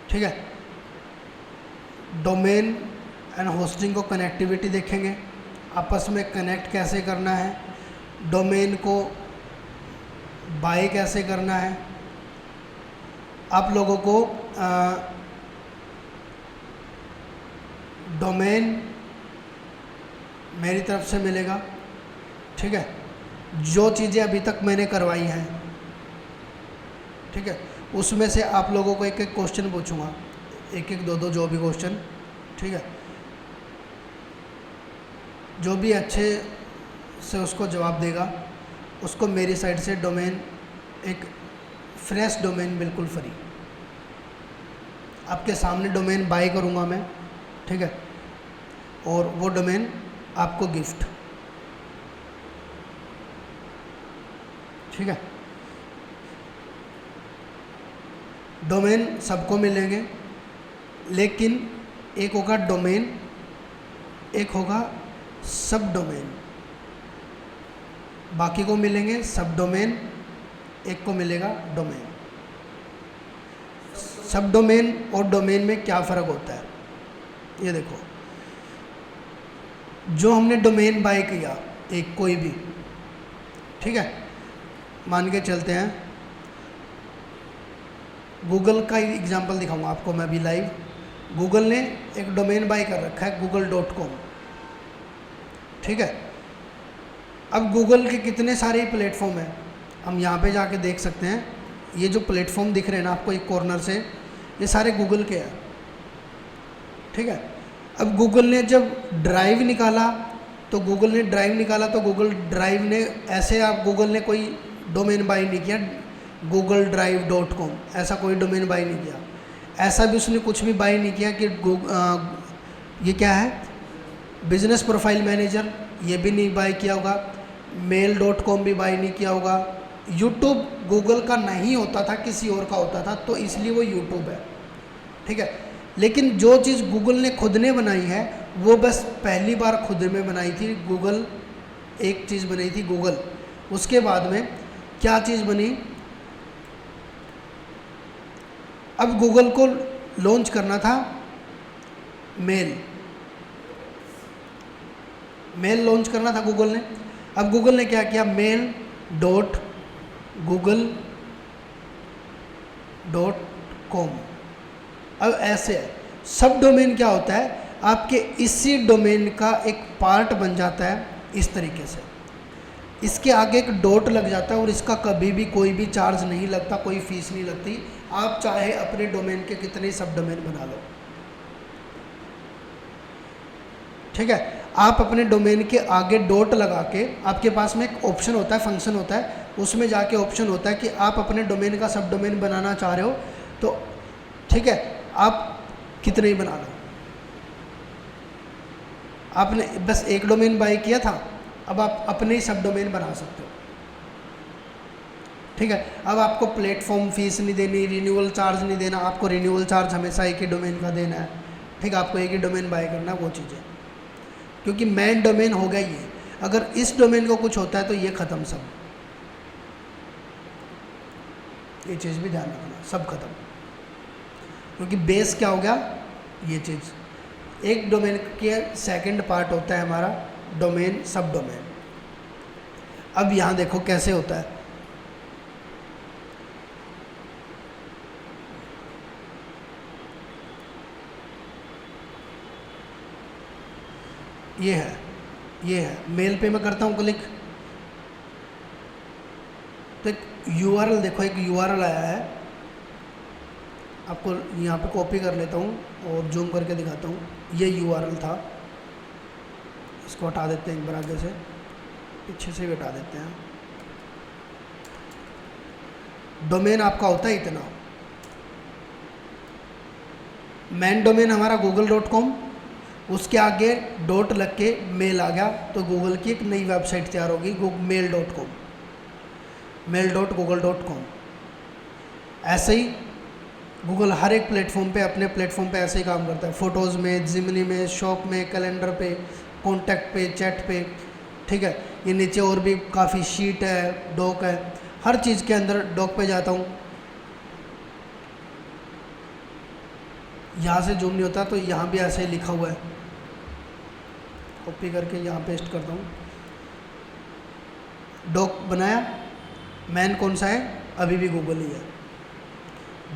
A: ठीक है, डोमेन एंड होस्टिंग को कनेक्टिविटी देखेंगे, आपस में कनेक्ट कैसे करना है, डोमेन को बाय कैसे करना है। आप लोगों को डोमेन मेरी तरफ से मिलेगा। ठीक है, जो चीज़ें अभी तक मैंने करवाई हैं, ठीक है, उसमें से आप लोगों को एक एक क्वेश्चन पूछूंगा, एक एक दो दो जो भी क्वेश्चन। ठीक है, जो भी अच्छे से उसको जवाब देगा, उसको मेरी साइड से डोमेन, एक फ्रेश डोमेन बिल्कुल फ्री, आपके सामने डोमेन बाय करूँगा मैं। ठीक है, और वो डोमेन आपको गिफ्ट। ठीक है, डोमेन सबको मिलेंगे, लेकिन एक होगा डोमेन, एक होगा सब डोमेन। बाकी को मिलेंगे सब डोमेन, एक को मिलेगा डोमेन। सब डोमेन और डोमेन में क्या फ़र्क होता है, ये देखो। जो हमने डोमेन बाय किया एक कोई भी, ठीक है, मान के चलते हैं, गूगल का ही एग्जांपल दिखाऊंगा आपको मैं अभी लाइव। गूगल ने एक डोमेन बाय कर रखा है google.com, ठीक है। अब गूगल के कितने सारे प्लेटफॉर्म हैं, हम यहाँ पे जाके देख सकते हैं। ये जो प्लेटफॉर्म दिख रहे हैं ना आपको एक कॉर्नर से, ये सारे गूगल के हैं, ठीक है। अब गूगल ने जब ड्राइव निकाला तो गूगल ड्राइव ने ऐसे, आप गूगल ने कोई डोमेन बाय नहीं किया google-drive.com, ऐसा कोई डोमेन बाय नहीं किया। ऐसा भी उसने कुछ भी बाय नहीं किया कि ये क्या है बिजनेस प्रोफाइल मैनेजर, ये भी नहीं बाय किया होगा। mail.com भी बाय नहीं किया होगा। यूट्यूब गूगल का नहीं होता था, किसी और का होता था, तो इसलिए वो यूट्यूब है, ठीक है। लेकिन जो चीज़ गूगल ने खुद ने बनाई है वो बस पहली बार खुद में बनाई थी। गूगल एक चीज़ बनाई थी गूगल, उसके बाद में क्या चीज़ बनी, अब गूगल को लॉन्च करना था मेल लॉन्च करना था गूगल ने। अब गूगल ने क्या किया, mail.google.com। अब ऐसे है, सब डोमेन क्या होता है, आपके इसी डोमेन का एक पार्ट बन जाता है इस तरीके से। इसके आगे एक डॉट लग जाता है और इसका कभी भी कोई भी चार्ज नहीं लगता, कोई फीस नहीं लगती। आप चाहे अपने डोमेन के कितने सब डोमेन बना लो, ठीक है। आप अपने डोमेन के आगे डॉट लगा के, आपके पास में एक ऑप्शन होता है, फंक्शन होता है, उसमें जाके ऑप्शन होता है कि आप अपने डोमेन का सब डोमेन बनाना चाह रहे हो तो ठीक है, आप कितने ही बना लो। आपने बस एक डोमेन बाय किया था, अब आप अपने ही सब डोमेन बना सकते हो, ठीक है। अब आपको प्लेटफॉर्म फीस नहीं देनी, रिन्यूअल चार्ज नहीं देना। आपको रिन्यूअल चार्ज हमेशा एक ही डोमेन का देना है, ठीक है। आपको एक ही डोमेन बाय करना है, वो चीज़ें, क्योंकि मेन डोमेन हो गया ये। अगर इस डोमेन को कुछ होता है तो ये ख़त्म सब, ये चीज़ भी ध्यान रखना, सब खत्म। क्योंकि बेस क्या हो गया, ये चीज़। एक डोमेन के सेकंड पार्ट होता है हमारा डोमेन, सब डोमेन। अब यहाँ देखो कैसे होता है, ये है मेल पे मैं करता हूँ क्लिक, तो एक URL देखो, एक URL आया है। आपको यहाँ पे कॉपी कर लेता हूँ और जूम करके दिखाता हूँ। ये URL था, इसको हटा देते हैं एक बार, आगे से पीछे से भी हटा देते हैं। डोमेन आपका होता है इतना, मेन डोमेन हमारा google.com, उसके आगे डॉट लग के मेल आ गया तो गूगल की एक नई वेबसाइट तैयार होगी mail.google.com। ऐसे ही गूगल हर एक प्लेटफॉर्म पे, अपने प्लेटफॉर्म पे ऐसे ही काम करता है। फ़ोटोज़ में, जिमनी में, शॉप में, कैलेंडर पे, कॉन्टैक्ट पे, चैट पे, ठीक है। ये नीचे और भी काफ़ी शीट है, डॉक है, हर चीज़ के अंदर डॉक पे जाता हूँ। यहाँ से जूम नहीं होता तो यहाँ भी ऐसे ही लिखा हुआ है, कॉपी करके यहाँ पेस्ट करता हूँ। डॉक बनाया, मैन कौन सा है, अभी भी गूगल ही है,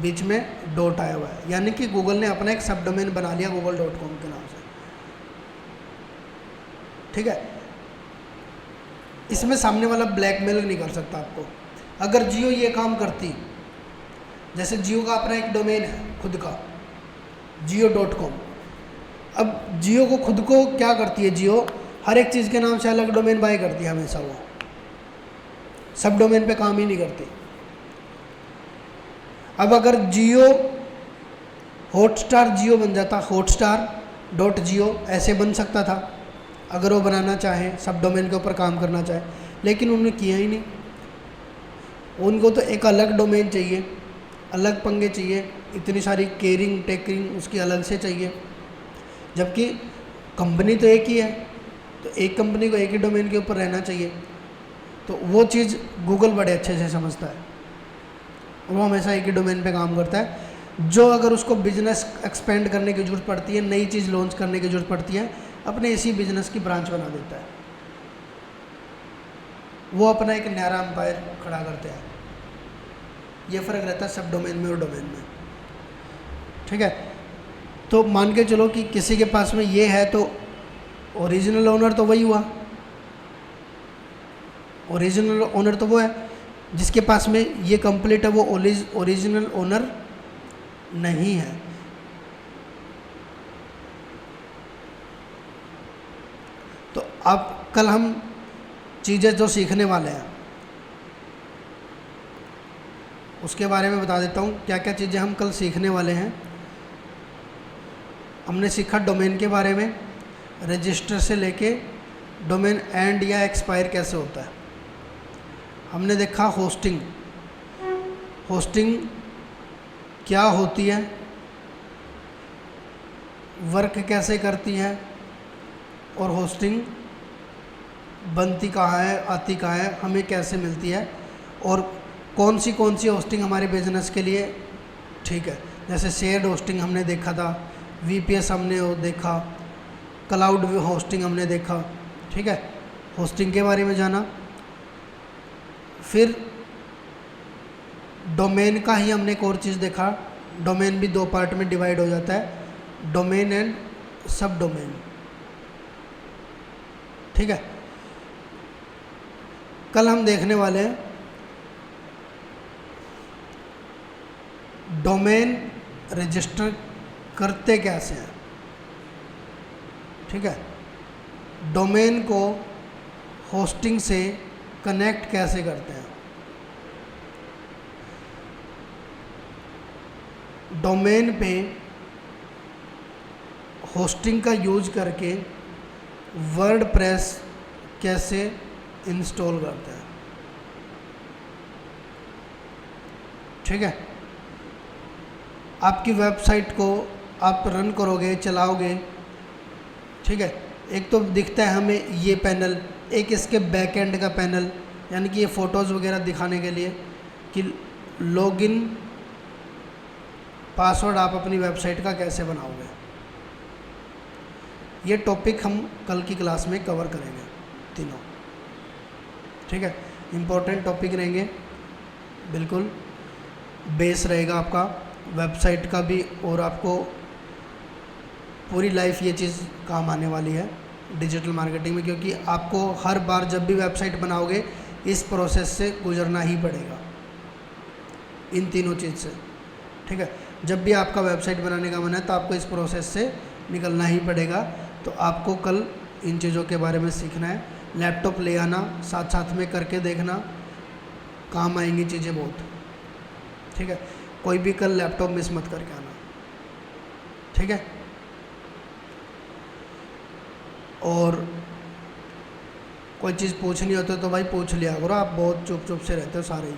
A: बीच में डॉट आया हुआ है, यानी कि गूगल ने अपना एक सब डोमेन बना लिया google.com के नाम से, ठीक है। इसमें सामने वाला ब्लैकमेल नहीं कर सकता आपको। अगर जियो ये काम करती, जैसे जियो का अपना एक डोमेन है खुद का जियो.com, अब जियो को खुद को क्या करती है, जियो हर एक चीज़ के नाम से अलग डोमेन बाय करती है हमेशा, वो सब डोमेन पे काम ही नहीं करती। अब अगर जियो हॉटस्टार जियो बन जाता, hotStar.jio ऐसे बन सकता था अगर वो बनाना चाहे, सब डोमेन के ऊपर काम करना चाहे, लेकिन उन्होंने किया ही नहीं। उनको तो एक अलग डोमेन चाहिए, अलग पंगे चाहिए, इतनी सारी केयरिंग टेकरिंग उसकी अलग से चाहिए, जबकि कंपनी तो एक ही है, तो एक कंपनी को एक ही डोमेन के ऊपर रहना चाहिए। तो वो चीज़ गूगल बड़े अच्छे से समझता है, वो हमेशा एक ही डोमेन पे काम करता है। जो अगर उसको बिजनेस एक्सपेंड करने की ज़रूरत पड़ती है, नई चीज़ लॉन्च करने की ज़रूरत पड़ती है, अपने इसी बिजनेस की ब्रांच बना देता है। वो अपना एक नया एम्पायर खड़ा करते हैं। ये फ़र्क रहता है सब डोमेन में और डोमेन में, ठीक है। तो मान के चलो कि किसी के पास में ये है तो ओरिजिनल ओनर तो वही हुआ, ओरिजिनल ओनर तो वो है। जिसके पास में ये कंप्लीट है वो ओरिजिनल ओनर नहीं है। तो अब कल हम चीज़ें जो सीखने वाले हैं उसके बारे में बता देता हूँ, क्या क्या चीज़ें हम कल सीखने वाले हैं। हमने सीखा डोमेन के बारे में, रजिस्टर से लेके डोमेन एंड या एक्सपायर कैसे होता है। हमने देखा होस्टिंग, होस्टिंग क्या होती है, वर्क कैसे करती है, और होस्टिंग बनती कहाँ है, आती कहाँ है, हमें कैसे मिलती है, और कौन सी होस्टिंग हमारे बिजनेस के लिए ठीक है। जैसे शेयर्ड होस्टिंग हमने देखा था, VPS हमने वो देखा, क्लाउड होस्टिंग हमने देखा, ठीक है। होस्टिंग के बारे में जाना। फिर डोमेन का ही हमने एक और चीज़ देखा, डोमेन भी 2 पार्ट में डिवाइड हो जाता है, डोमेन एंड सब डोमेन, ठीक है। कल हम देखने वाले हैं डोमेन रजिस्टर करते कैसे हैं, ठीक है। डोमेन को होस्टिंग से कनेक्ट कैसे करते हैं, डोमेन पे होस्टिंग का यूज करके वर्डप्रेस कैसे इंस्टॉल करते हैं, ठीक है। आपकी वेबसाइट को आप रन करोगे, चलाओगे, ठीक है। एक तो दिखता है हमें ये पैनल, एक इसके बैक एंड का पैनल, यानी कि ये फ़ोटोज़ वगैरह दिखाने के लिए कि लॉगिन पासवर्ड आप अपनी वेबसाइट का कैसे बनाओगे। ये टॉपिक हम कल की क्लास में कवर करेंगे तीनों, ठीक है। इम्पोर्टेंट टॉपिक रहेंगे, बिल्कुल बेस रहेगा आपका वेबसाइट का भी, और आपको पूरी लाइफ ये चीज़ काम आने वाली है डिजिटल मार्केटिंग में, क्योंकि आपको हर बार जब भी वेबसाइट बनाओगे इस प्रोसेस से गुजरना ही पड़ेगा, इन तीनों चीज़ से, ठीक है। जब भी आपका वेबसाइट बनाने का मन है तो आपको इस प्रोसेस से निकलना ही पड़ेगा। तो आपको कल इन चीज़ों के बारे में सीखना है। लैपटॉप ले आना, साथ साथ में करके देखना, काम आएंगी चीज़ें बहुत, ठीक है। कोई भी कल लैपटॉप मिस मत करके आना, ठीक है। और कोई चीज़ पूछनी होती है तो भाई पूछ लिया करो, आप बहुत चुप चुप से रहते हो सारे ही,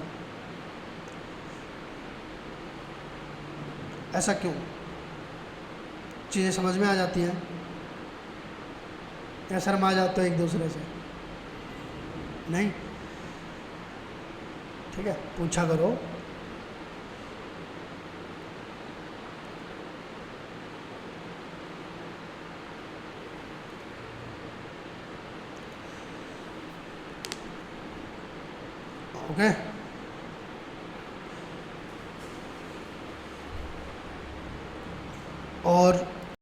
A: ऐसा क्यों? चीज़ें समझ में आ जाती हैं या शर्मा जाते हो एक दूसरे से? नहीं, ठीक है, पूछा करो। ओके, और